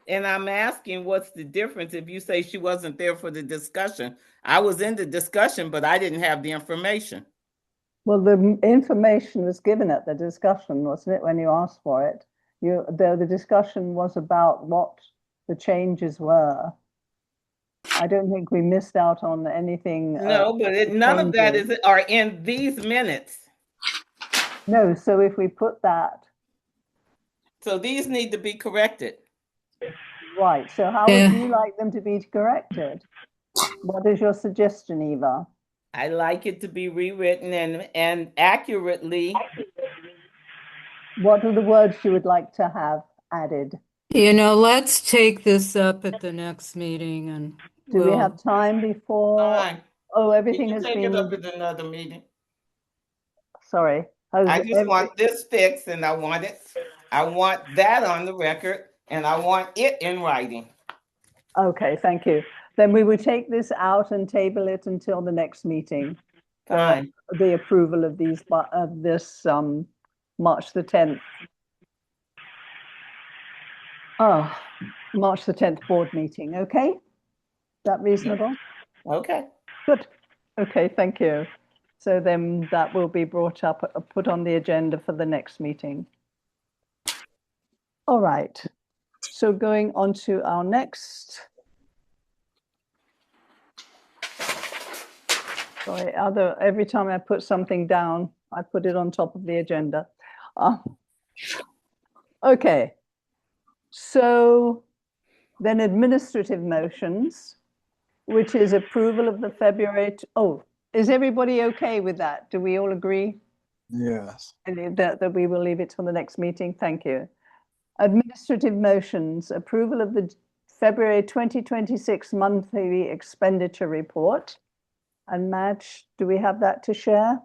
And I'm asking, what's the difference if you say she wasn't there for the discussion? I was in the discussion, but I didn't have the information. Well, the information was given at the discussion, wasn't it, when you asked for it? The discussion was about what the changes were. I don't think we missed out on anything. No, but none of that are in these minutes. No, so if we put that. So these need to be corrected. Right, so how would you like them to be corrected? What is your suggestion, Eva? I like it to be rewritten and accurately. What are the words you would like to have added? You know, let's take this up at the next meeting and Do we we'll, have time before? Fine. Oh, We everything can has take it up been, at another meeting. sorry. I just want this fixed and I want that on the record and I want it in writing. Okay, thank you. Then we will take this out and table it until the next meeting. Fine. The approval of these, of this March the 10th. Oh, March the 10th board meeting, okay? Is that reasonable? Okay. Good. Okay, thank you. So then that will be brought up, put on the agenda for the next meeting. All right. So going on to our next. Sorry, every time I put something down, I put it on top of the agenda. Okay. So then administrative motions, which is approval of the February. Oh, is everybody okay with that? Do we all agree? Yes. That we will leave it till the next meeting? Thank you. Administrative motions, approval of the February 2026 monthly expenditure report. And Madge, do we have that to share?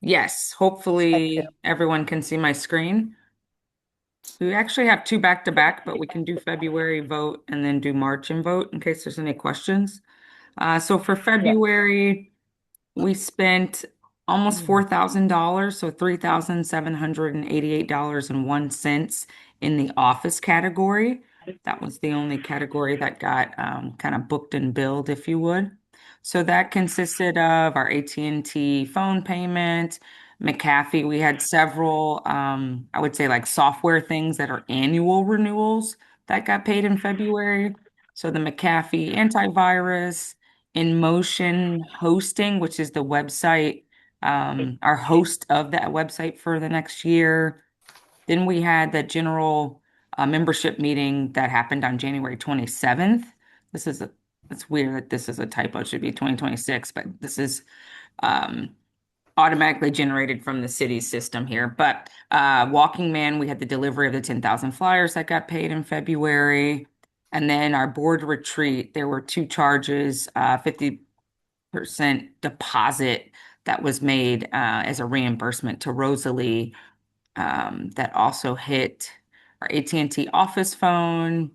Yes, hopefully everyone can see my screen. We actually have two back to back, but we can do February vote and then do March and vote in case there's any questions. So for February, we spent almost $4,000, so $3,788.01 in the office category. That was the only category that got kind of booked and billed, if you would. So that consisted of our AT&T phone payment, McAfee. We had several, I would say like software things that are annual renewals that got paid in February. So the McAfee antivirus, InMotion hosting, which is the website, our host of that website for the next year. Then we had the general membership meeting that happened on January 27th. It's weird that this is a typo, it should be 2026, but this is automatically generated from the city's system here. But Walking Man, we had the delivery of the 10,000 flyers that got paid in February. And then our board retreat, there were two charges, 50% deposit that was made as a reimbursement to Rosalie. That also hit our AT&T office phone,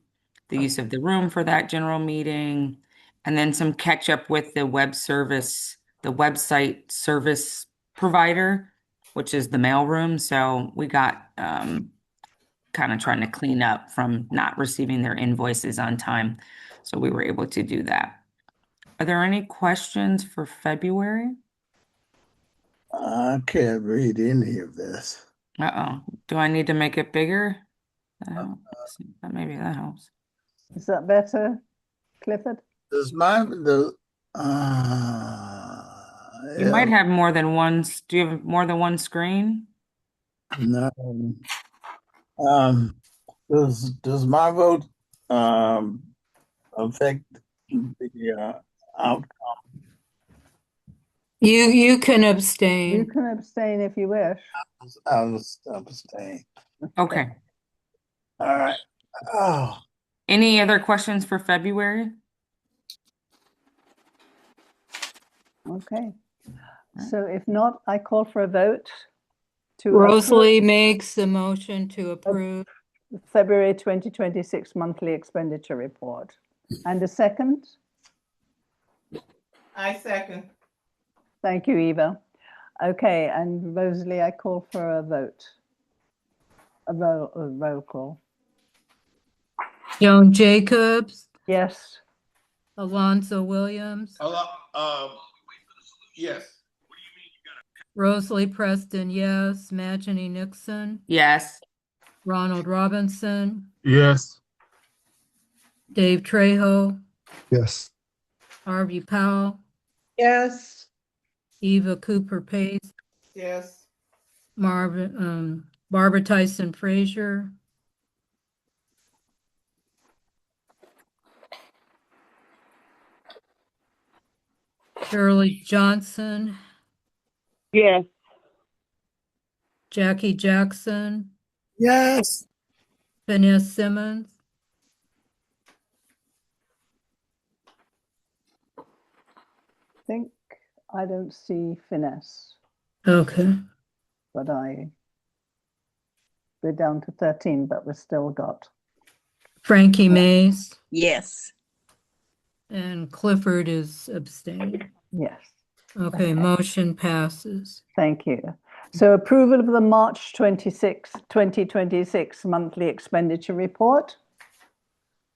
the use of the room for that general meeting, and then some catch up with the website service provider, which is the mailroom. So we got kind of trying to clean up from not receiving their invoices on time. So we were able to do that. Are there any questions for February? I can't read any of this. Uh-oh. Do I need to make it bigger? Maybe that helps. Is that better, Clifford? Does You might have more than one. Do you have more than one screen? No. Does my vote affect the outcome? You can abstain. You can abstain if you wish. I'll abstain. Okay. All right. Oh. Any other questions for February? Okay. So if not, I call for a vote to Rosalie makes the motion to approve the February 2026 monthly expenditure report. And a second? I second. Thank you, Eva. Okay, and Rosalie, I call for a vote. A roll call. Joan Jacobs, Yes. Alonzo Williams, Yes. Rosalie Preston, yes. Majani Nixon, Yes. Ronald Robinson, Yes. Dave Trejo, Yes. Harvey Powell, Yes. Eva Cooper Pace, Yes. Barbara Tyson Frazier, Shirley Johnson, Yes. Jackie Jackson, Yes. Vanessa Simmons, think I don't see finesse, okay. but we're down to 13, but we've still got. Frankie Mays, Yes. and Clifford is abstaining. Yes. Okay, motion passes. Thank you. So approval of the March 26, 2026 monthly expenditure report.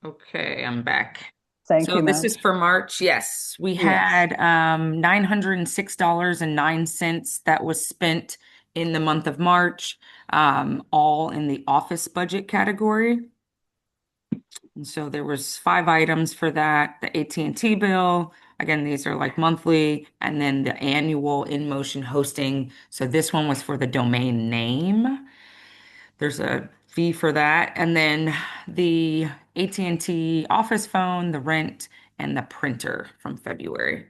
Okay, I'm back. Thank So you, this Madge. is for March. Yes, we Yes. had $906.09 that was spent in the month of March, all in the office budget category. And so there was 5 items for that. The AT&T bill, again, these are like monthly, and then the annual in-motion hosting. So this one was for the domain name. There's a fee for that. And then the AT&T office phone, the rent, and the printer from February.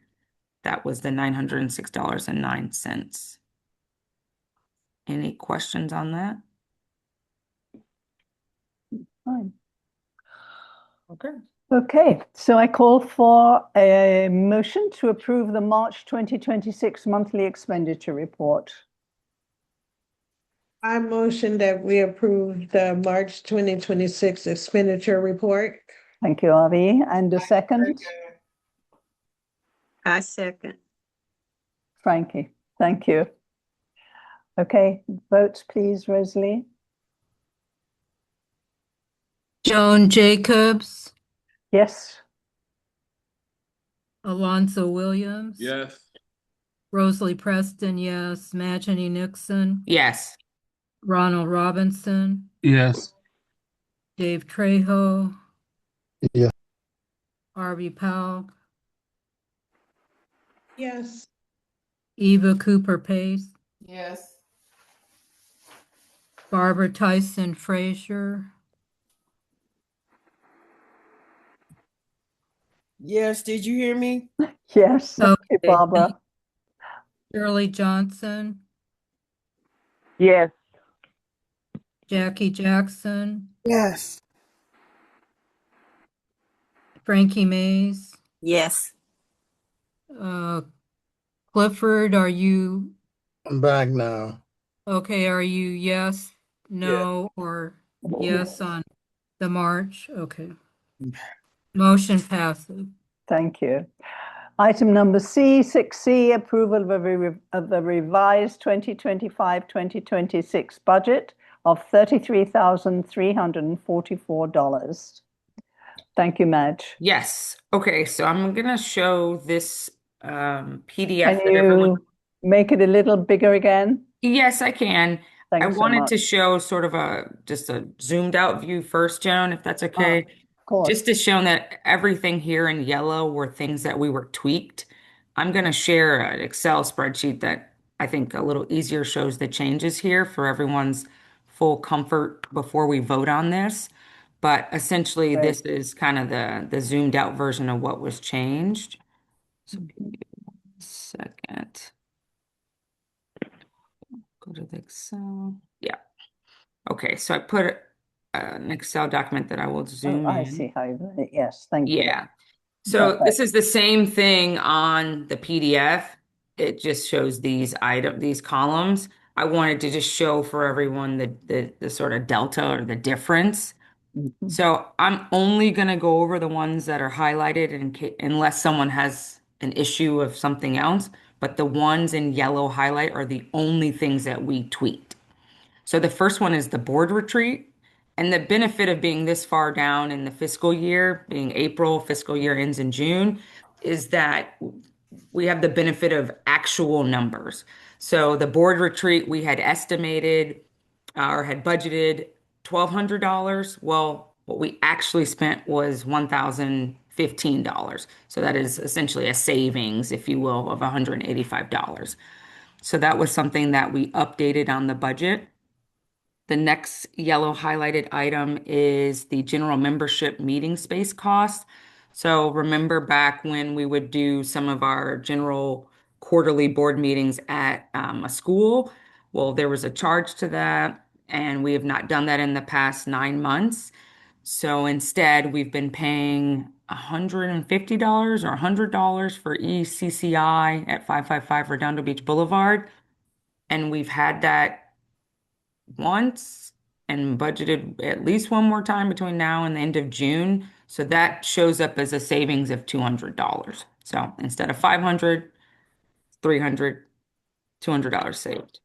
That was the $906.09. Any questions on that? Fine. Okay. Okay, so I call for a motion to approve the March 2026 monthly expenditure report. I motion that we approve the March 2026 expenditure report. Thank you, Avi. And a second? I second. Frankie, thank you. Okay, votes please, Rosalie. Joan Jacobs, Yes. Alonzo Williams. Yes. Rosalie Preston, yes. Majani Nixon, Yes. Ronald Robinson, Yes. Dave Trejo, Yeah. Harvey Powell, Yes. Eva Cooper Pace, Yes. Barbara Tyson Frazier, Yes. Did you hear me? Yes, thank you, okay. Barbara. Shirley Johnson, Yes. Jackie Jackson, Yes. Frankie Mays, Yes. Clifford, are you I'm back now. okay? Are you yes, Yeah. no, or yes on the March? Okay. Motion passes. Thank you. Item number C, 6C, approval of the revised 2025-2026 budget of $33,344. Thank you, Madge. Yes. Okay, so I'm gonna show this PDF Can that everyone. you make it a little bigger again? Yes, I can. I Thanks so wanted to much. show sort of just a zoomed out view first, Joan, if that's okay. Of course. Just to show that everything here in yellow were things that we were tweaked. I'm going to share an Excel spreadsheet that I think a little easier shows the changes here for everyone's full comfort before we vote on this. But essentially, Great. this is kind of the zoomed out version of what was changed. So, second. Go to the Excel. Yeah. Okay, so I put an Excel document that I will zoom I in. see how you, yes, thank you. Yeah. So Perfect. this is the same thing on the PDF. It just shows these these columns. I wanted to just show for everyone the sort of delta or the difference. Mhm. So I'm only going to go over the ones that are highlighted unless someone has an issue of something else. But the ones in yellow highlight are the only things that we tweaked. So the first one is the board retreat. And the benefit of being this far down in the fiscal year, being April, fiscal year ends in June, is that we have the benefit of actual numbers. So the board retreat, we had estimated or had budgeted $1,200. Well, what we actually spent was $1,015. So that is essentially a savings, if you will, of $185. So that was something that we updated on the budget. The next yellow highlighted item is the general membership meeting space cost. So remember back when we would do some of our general quarterly board meetings at a school? Well, there was a charge to that, and we have not done that in the past 9 months. So instead, we've been paying $150 or $100 for ECCI at 555 Redondo Beach Boulevard. And we've had that once and budgeted at least one more time between now and the end of June. So that shows up as a savings of $200. So instead of 500, 300, $200 saved.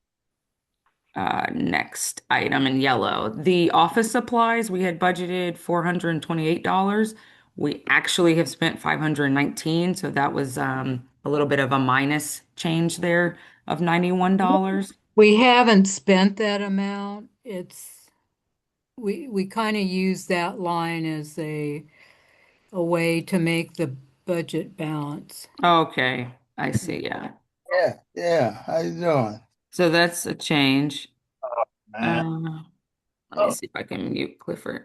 Next item in yellow, the office supplies, we had budgeted $428. We actually have spent 519, so that was a little bit of a minus change there of $91. We haven't spent that amount. We kind of use that line as a way to make the budget balance. Okay, I see, yeah. Yeah, how you doing? So that's a change. Man. Let me see if I can mute Clifford.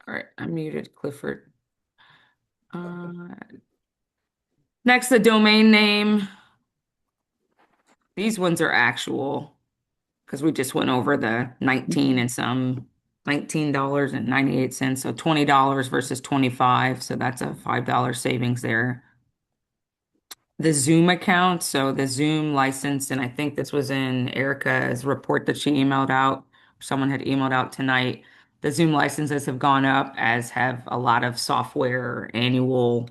All right, I muted Clifford. Next, the domain name. These ones are actual because we just went over the 19 and some $19.98. So $20 versus 25. So that's a $5 savings there. The Zoom account, so the Zoom license, and I think this was in Erica's report that she emailed out. Someone had emailed out tonight. The Zoom licenses have gone up, as have a lot of software annual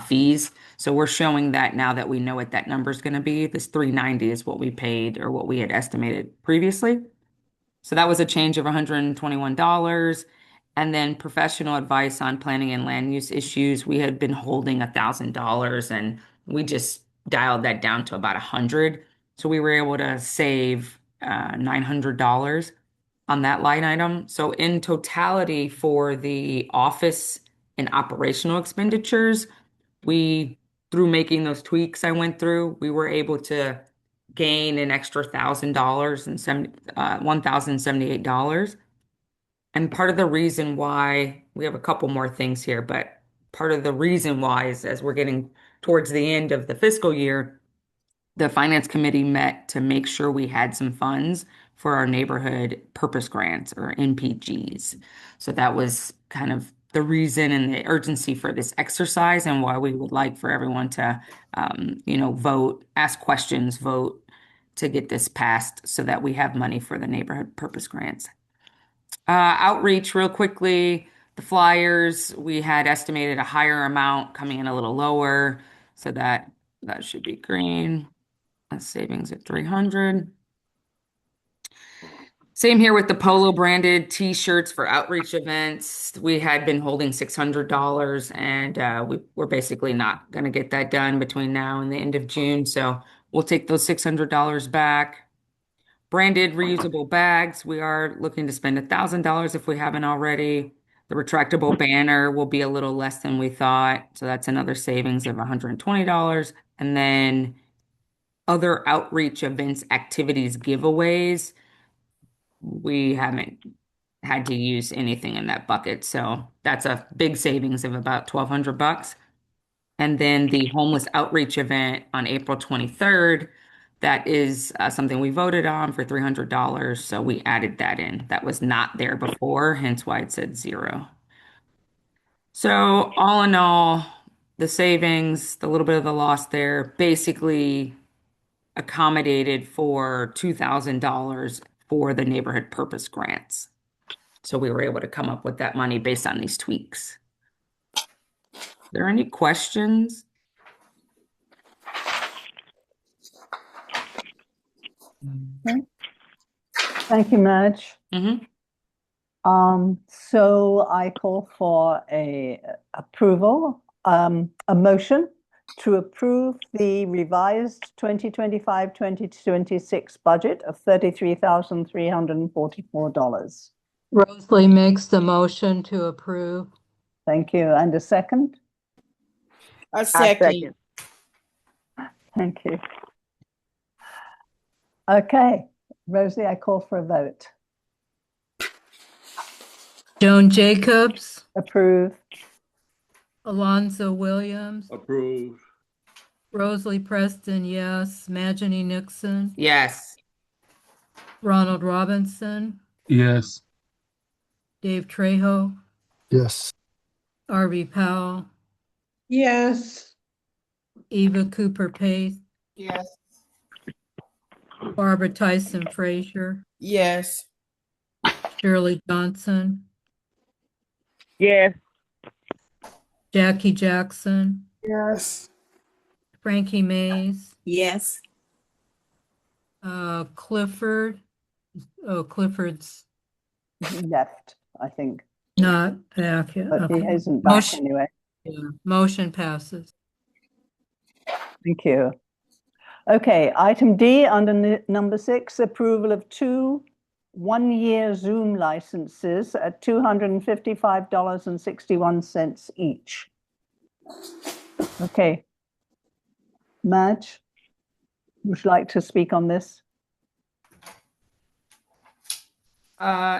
fees. So we're showing that now that we know what that number is going to be. This 390 is what we paid or what we had estimated previously. So that was a change of $121. And then professional advice on planning and land use issues. We had been holding $1,000 and we just dialed that down to about 100. So we were able to save $900 on that line item. So in totality for the office and operational expenditures, through making those tweaks I went through, we were able to gain an extra $1,000 and $1,078. And part of the reason why we have a couple more things here, but part of the reason why is as we're getting towards the end of the fiscal year, the finance committee met to make sure we had some funds for our neighborhood purpose grants or NPGs. So that was kind of the reason and the urgency for this exercise and why we would like for everyone to, vote, ask questions, vote to get this passed so that we have money for the neighborhood purpose grants. Outreach real quickly, the flyers, we had estimated a higher amount coming in a little lower. So that should be green. That's savings at 300. Same here with the Polo branded t-shirts for outreach events. We had been holding $600 and we're basically not going to get that done between now and the end of June. So we'll take those $600 back. Branded reusable bags, we are looking to spend $1,000 if we haven't already. The retractable banner will be a little less than we thought. So that's another savings of $120. And then other outreach events, activities, giveaways, we haven't had to use anything in that bucket. So that's a big savings of about $1,200. And then the homeless outreach event on April 23rd, that is something we voted on for $300. So we added that in. That was not there before, hence why it said 0. So all in all, the savings, the little bit of the loss there, basically accommodated for $2,000 for the neighborhood purpose grants. So we were able to come up with that money based on these tweaks. Are there any questions? Okay. Thank you, Madge. So I call for a motion to approve the revised 2025-2026 budget of $33,344. Rosalie makes the motion to approve. Thank you. And a second? A second. Thank you. Okay, Rosie, I call for a vote. Joan Jacobs, Approve. Alonzo Williams, Approve. Rosalie Preston, yes. Majani Nixon, Yes. Ronald Robinson, Yes. Dave Trejo, Yes. R.V. Powell, Yes. Eva Cooper Pace, Yes. Barbara Tyson Frazier, Yes. Shirley Johnson, Yes. Jackie Jackson, Yes. Frankie Mays, Yes. Clifford. Oh, Clifford's Left, I think, not back yet. but he Okay. isn't back Motion, anyway. yeah, motion passes. Thank you. Okay, item D under number 6, approval of 2 one-year Zoom licenses at $255.61 each. Okay. Madge, would you like to speak on this?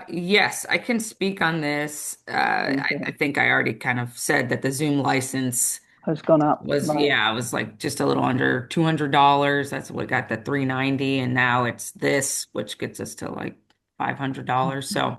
Yes, I can speak on this. I think I already kind of said that the Zoom license has gone up. Was right. yeah, it was like just a little under $200. That's what got the $390, and now it's this, which gets us to like $500. So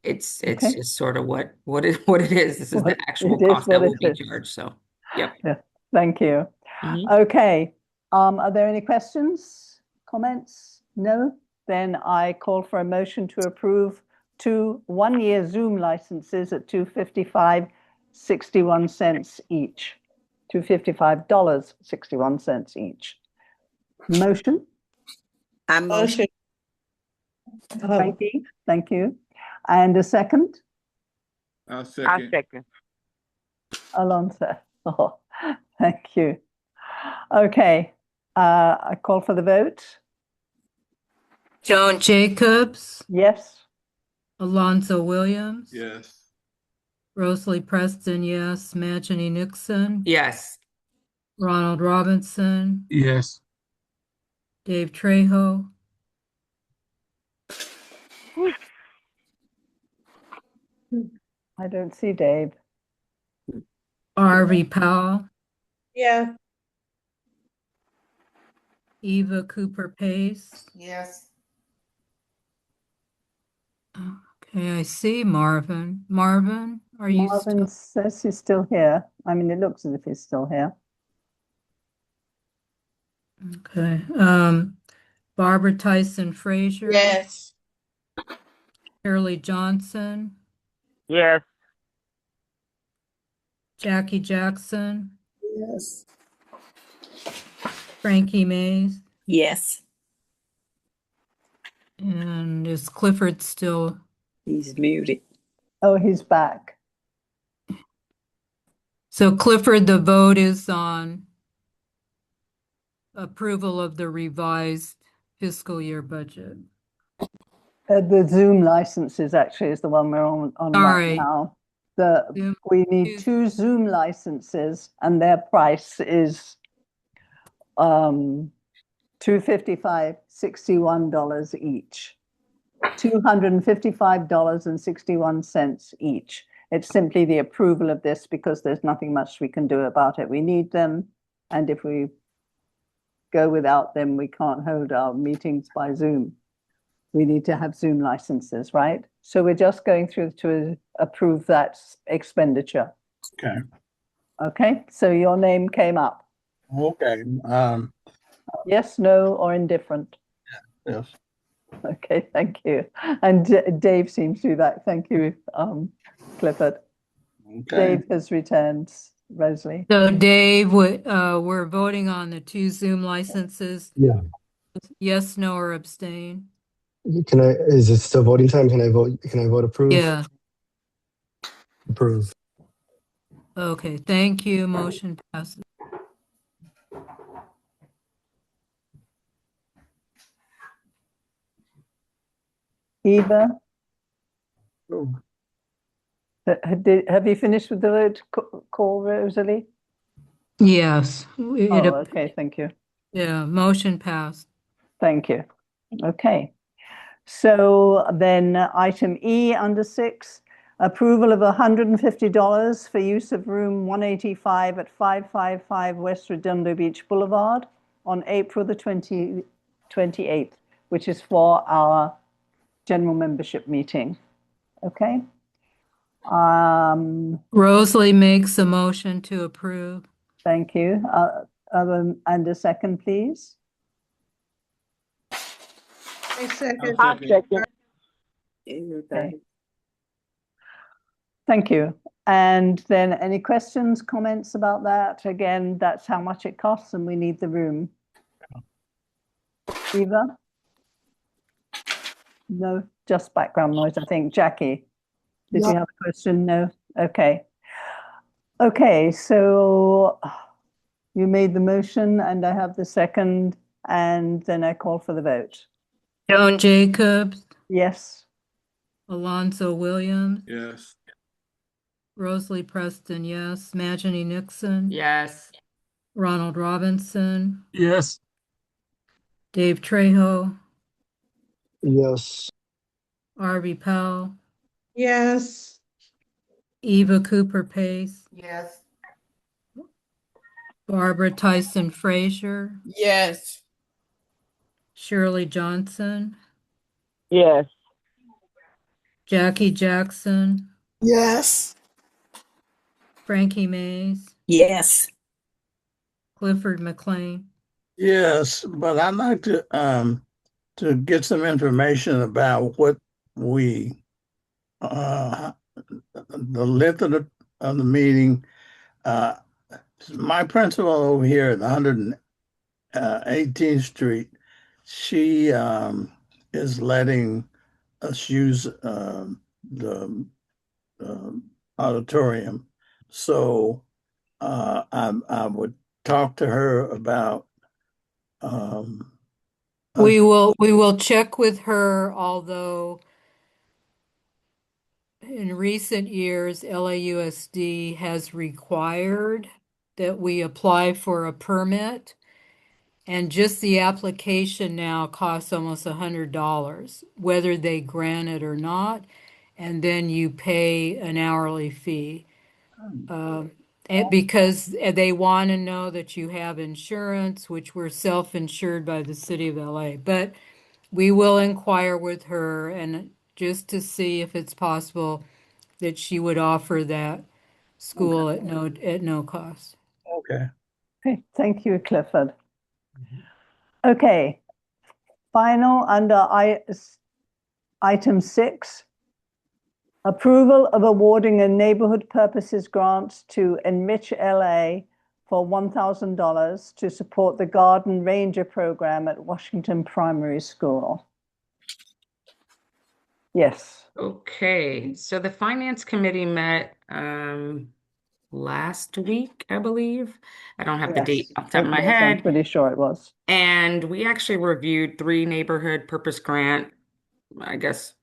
it's Okay. just sort of what it is. This is the actual it is cost that what will it be is. charged. So yep. Yeah, thank you. Mhm. Okay, are there any questions, comments? No? Then I call for a motion to approve 2 one-year Zoom licenses at $255.61 each. $255.61 each. Motion? I motion. Frankie, thank you. And a second? I'll second. Alonso. Oh, thank you. Okay, I call for the vote. Joan Jacobs, Yes. Alonzo Williams, Yes. Rosalie Preston, yes. Majani Nixon, Yes. Ronald Robinson, Yes. Dave Trejo, I don't see Dave. R.V. Powell, Yeah. Eva Cooper Pace. Yes. Okay, I see Marvin. Marvin, are you Marvin still? says he's still here. I mean, it looks as if he's still here. Okay. Barbara Tyson Frazier. Yes. Shirley Johnson. Yes. Jackie Jackson. Yes. Frankie Mays. Yes. And is Clifford still? He's muted. Oh, he's back. So Clifford, the vote is on approval of the revised fiscal year budget. The Zoom licenses actually is the one we're on right Sorry. now. Zoom- We need 2 Zoom licenses and their price is $255.61 each. $255.61 each. It's simply the approval of this because there's nothing much we can do about it. We need them, and if we go without them, we can't hold our meetings by Zoom. We need to have Zoom licenses, right? So we're just going through to approve that expenditure. Okay. Okay, so your name came up. Okay. Yes, no, or indifferent? Yes. Okay, thank you. And Dave seems to do that. Thank you, Clifford. Okay. Dave has returned. Rosalie? So Dave, we're voting on the 2 Zoom licenses. Yeah. Yes, no, or abstain? Is it still voting time? Can I vote approve? Yeah. Approve. Okay, thank you. Motion passes. Eva? Have you finished with the vote call, Rosalie? Yes. Okay, thank you. Yeah, motion passed. Thank you. Okay. So then item E under 6, Approval of $150 for use of room 185 at 555 West Redondo Beach Boulevard on April the 28th, which is for our general membership meeting. Okay. Rosalie makes a motion to approve. Thank you. And a second, please. A second. Okay. Thank you. And then any questions, comments about that? Again, that's how much it costs and we need the room. Eva? No, just background noise, I think. Jackie, did you have a question? No? Okay. Okay, so you made the motion and I have the second, and then I call for the vote. Joan Jacobs, Yes. Alonzo Williams, Yes. Rosalie Preston, yes. Majani Nixon, Yes. Ronald Robinson, Yes. Dave Trejo, Yes. Arby Powell, Yes. Eva Cooper Pace, Yes. Barbara Tyson Frazier, Yes. Shirley Johnson, Yes. Jackie Jackson, Yes. Frankie Mays, Yes. Clifford McLean. Yes, but I'd like to get some information about what we the length of the meeting. My principal over here at 118th Street, she is letting us use the auditorium. So I would talk to her about We will check with her, although in recent years, LAUSD has required that we apply for a permit, and just the application now costs almost $100, whether they grant it or not, and then you pay an hourly fee. Because they want to know that you have insurance, which we're self-insured by the city of LA. But we will inquire with her and just to see if it's possible that she would offer that school at no cost. okay. Okay, thank you, Clifford. Okay, final under item 6, approval of awarding a neighborhood purposes grant to Enrich LA for $1,000 to support the Garden Ranger program at Washington Primary School. Yes. Okay, so the Finance Committee met last week, I believe. I don't have the date off the top of my head. I'm pretty sure it was. And we actually reviewed 3 neighborhood purpose grant, I guess,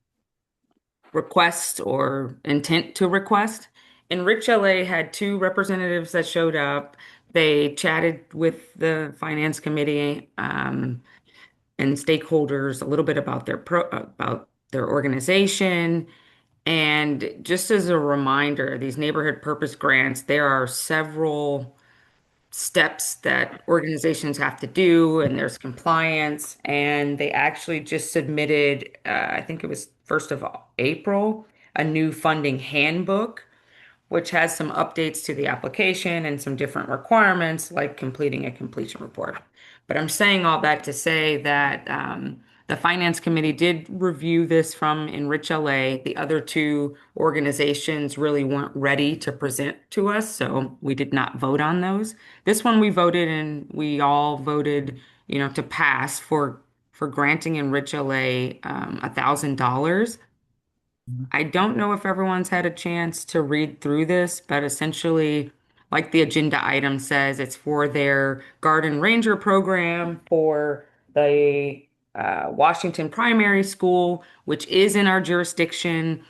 requests or intent to request. And Rich LA had 2 representatives that showed up. They chatted with the Finance Committee and stakeholders a little bit about their organization. And just as a reminder, these neighborhood purpose grants, there are several steps that organizations have to do, and there's compliance. And they actually just submitted, I think it was 1st of April, a new funding handbook, which has some updates to the application and some different requirements, like completing a completion report. But I'm saying all that to say that the Finance Committee did review this from Enrich LA. The other 2 organizations really weren't ready to present to us, so we did not vote on those. This one we voted, and we all voted, to pass for granting Enrich LA $1,000. I don't know if everyone's had a chance to read through this, but essentially, like the agenda item says, it's for their Garden Ranger program for the Washington Primary School, which is in our jurisdiction.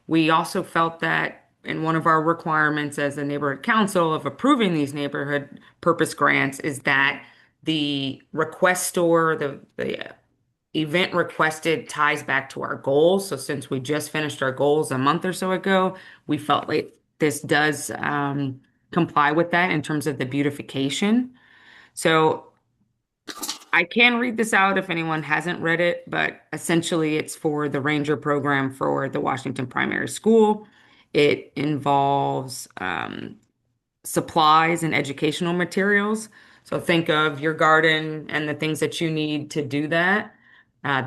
We also felt that in one of our requirements as a neighborhood council of approving these neighborhood purpose grants is that the requestor, the event requested ties back to our goals. So since we just finished our goals a month or so ago, we felt like this does comply with that in terms of the beautification. So I can read this out if anyone hasn't read it, but essentially it's for the ranger program for the Washington Primary School. It involves supplies and educational materials. So think of your garden and the things that you need to do that.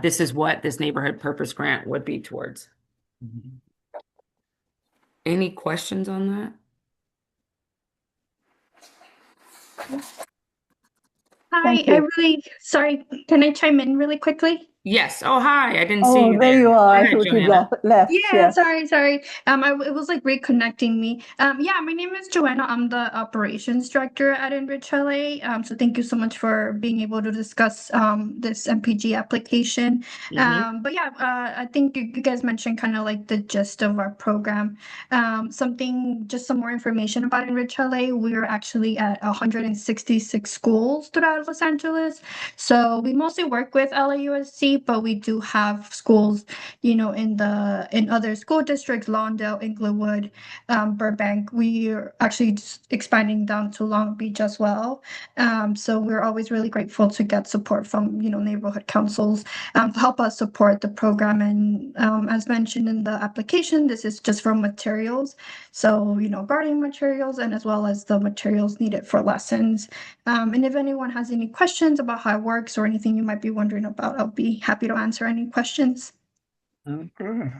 This is what this neighborhood purpose grant would be towards. Any questions on that? Hi, sorry, can I chime in really quickly? Yes. Oh, hi. I didn't see Oh, you there you there. are. Go I ahead, thought you'd Joanna. left. Yeah, Yes. sorry. It was like reconnecting me. Yeah, my name is Joanna. I'm the operations director at Enrich LA. So thank you so much for being able to discuss this MPG application. But yeah, I think you guys mentioned kind of like the gist of our program. Just some more information about Enrich LA. We're actually at 166 schools throughout Los Angeles. So we mostly work with LAUSD, but we do have schools, in other school districts, Lawndale, Inglewood, Burbank. We are actually just expanding down to Long Beach as well. So we're always really grateful to get support from, neighborhood councils to help us support the program. And as mentioned in the application, this is just for materials. So, gardening materials and as well as the materials needed for lessons. And if anyone has any questions about how it works or anything you might be wondering about, I'll be happy to answer any questions. Okay.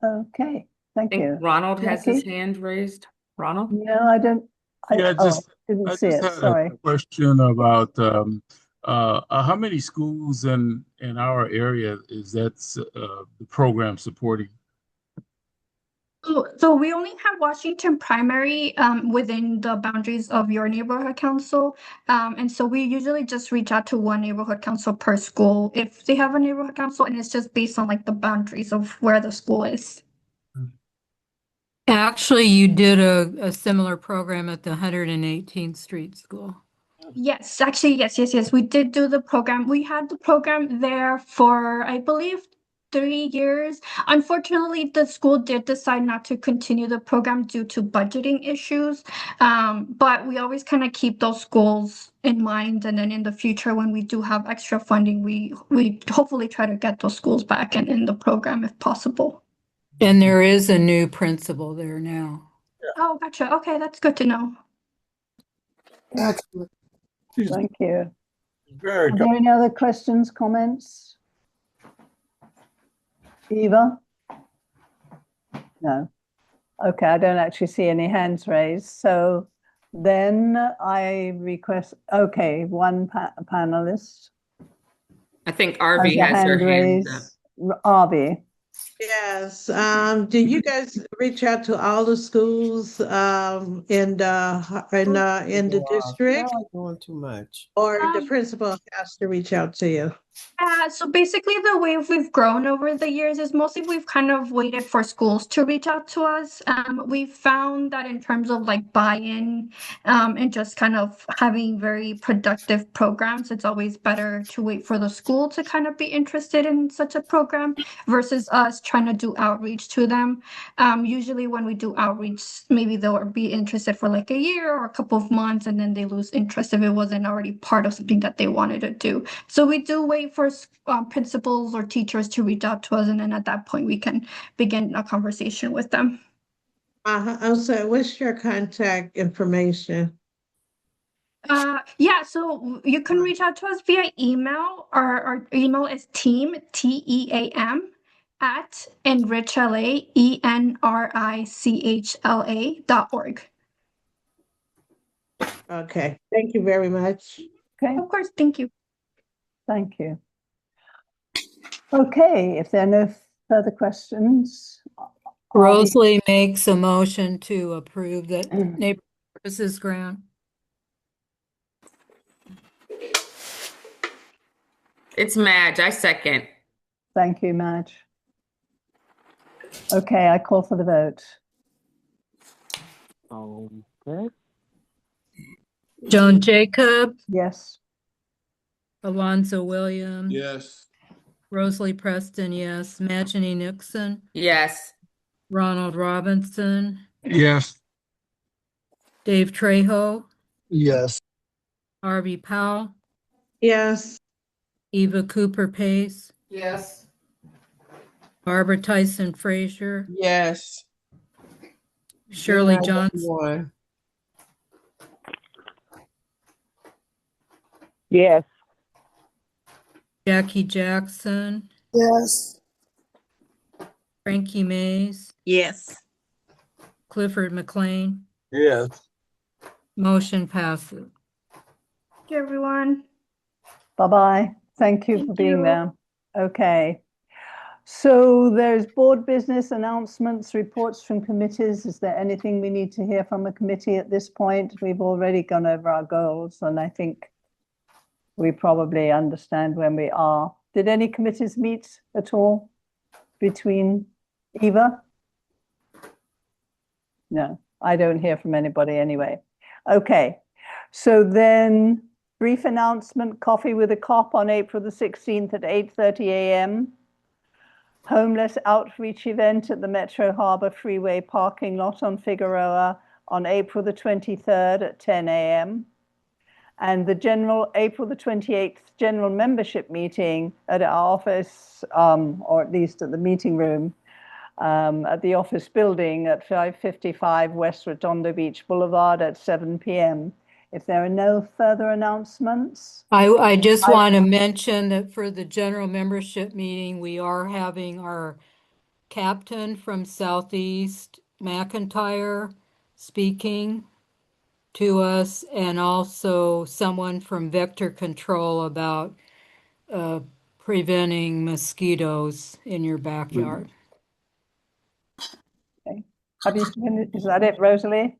Okay. Thank I think you. Ronald has his Jackie? hand raised. Ronald? No, I don't. Yeah, Didn't I see just it. had Sorry. a question about how many schools in our area is that the program supporting? So we only have Washington Primary within the boundaries of your neighborhood council. And so we usually just reach out to one neighborhood council per school if they have a neighborhood council, and it's just based on like the boundaries of where the school is. Actually, you did a similar program at the 118th Street School. Yes, actually, yes. We did do the program. We had the program there for, I believe, 3 years. Unfortunately, the school did decide not to continue the program due to budgeting issues. But we always kind of keep those schools in mind. And then in the future, when we do have extra funding, we hopefully try to get those schools back and in the program if possible. And there is a new principal there now. Oh, gotcha. Okay, that's good to know. Excellent. Thank you. Very Are good. there any other questions, comments? Eva? No. Okay, I don't actually see any hands raised. So then I request, okay, one panelist I think has RV a has her hand hand up. raised. Arby. Yes. Do you guys reach out to all the schools in the district, Y'all are doing too much. or the principal has to reach out to you? So basically the way we've grown over the years is mostly we've kind of waited for schools to reach out to us. We've found that in terms of like buy-in and just kind of having very productive programs, it's always better to wait for the school to kind of be interested in such a program versus us trying to do outreach to them. Usually when we do outreach, maybe they'll be interested for like a year or a couple of months and then they lose interest if it wasn't already part of something that they wanted to do. So we do wait for principals or teachers to reach out to us, and then at that point we can begin a conversation with them. Also, what's your contact information? Yeah, so you can reach out to us via email. Our email is team, TEAM, at enrichla, ENRICHLA.org. Okay, thank you very much. Okay. Of course, thank you. Thank you. Okay, if there are no further questions. Rosalie makes a motion to approve that neighborhood services grant. It's Madge. I second. Thank you, Madge. Okay, I call for the vote. Okay. Joan Jacob, Yes. Alonzo Williams. Yes. Rosalie Preston, yes. Majani Nixon. Yes. Ronald Robinson. Yes. Dave Trejo. Yes. Harvey Powell. Yes. Eva Cooper Pace. Yes. Barbara Tyson Frazier. Yes. Shirley Good night, Johnson. everyone. Yes. Jackie Jackson. Yes. Frankie Mays. Yes. Clifford McLean. Yes. Motion passes. Thank you, everyone. Bye-bye. Thank you for Thank being you. there. Okay. So there's board business announcements, reports from committees. Is there anything we need to hear from a committee at this point? We've already gone over our goals, and I think we probably understand when we are. Did any committees meet at all between Eva? No, I don't hear from anybody anyway. Okay, so then brief announcement, Coffee with a Cop on April the 16th at 8:30 a.m. Homeless outreach event at the Metro Harbor Freeway parking lot on Figueroa on April the 23rd at 10 a.m. And the April the 28th general membership meeting at our office, or at least at the meeting room, at the office building at 555 West Redondo Beach Boulevard at 7 p.m. If there are no further announcements. I just want to mention that for the general membership meeting, we are having our captain from Southeast McIntyre speaking to us, and also someone from Vector Control about preventing mosquitoes in your backyard. Okay. Is that it, Rosalie?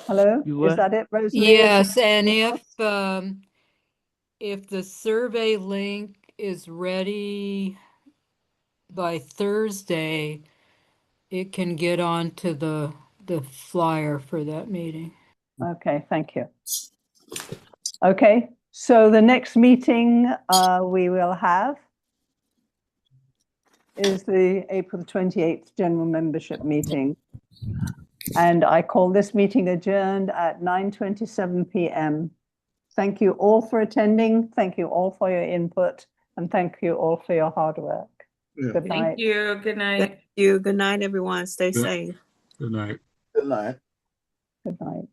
Hello? Is that it, Rosalie? Yes, and if the survey link is ready by Thursday, it can get onto the flyer for that meeting. Okay, thank you. Okay, so the next meeting we will have is the April 28th general membership meeting. And I call this meeting adjourned at 9:27 p.m. Thank you all for attending. Thank you all for your input. And thank you all for your hard work. Yeah. Good night. Thank you. Good night. Thank you. Good night, everyone. Stay Good- safe. Good night. Good night. Good night.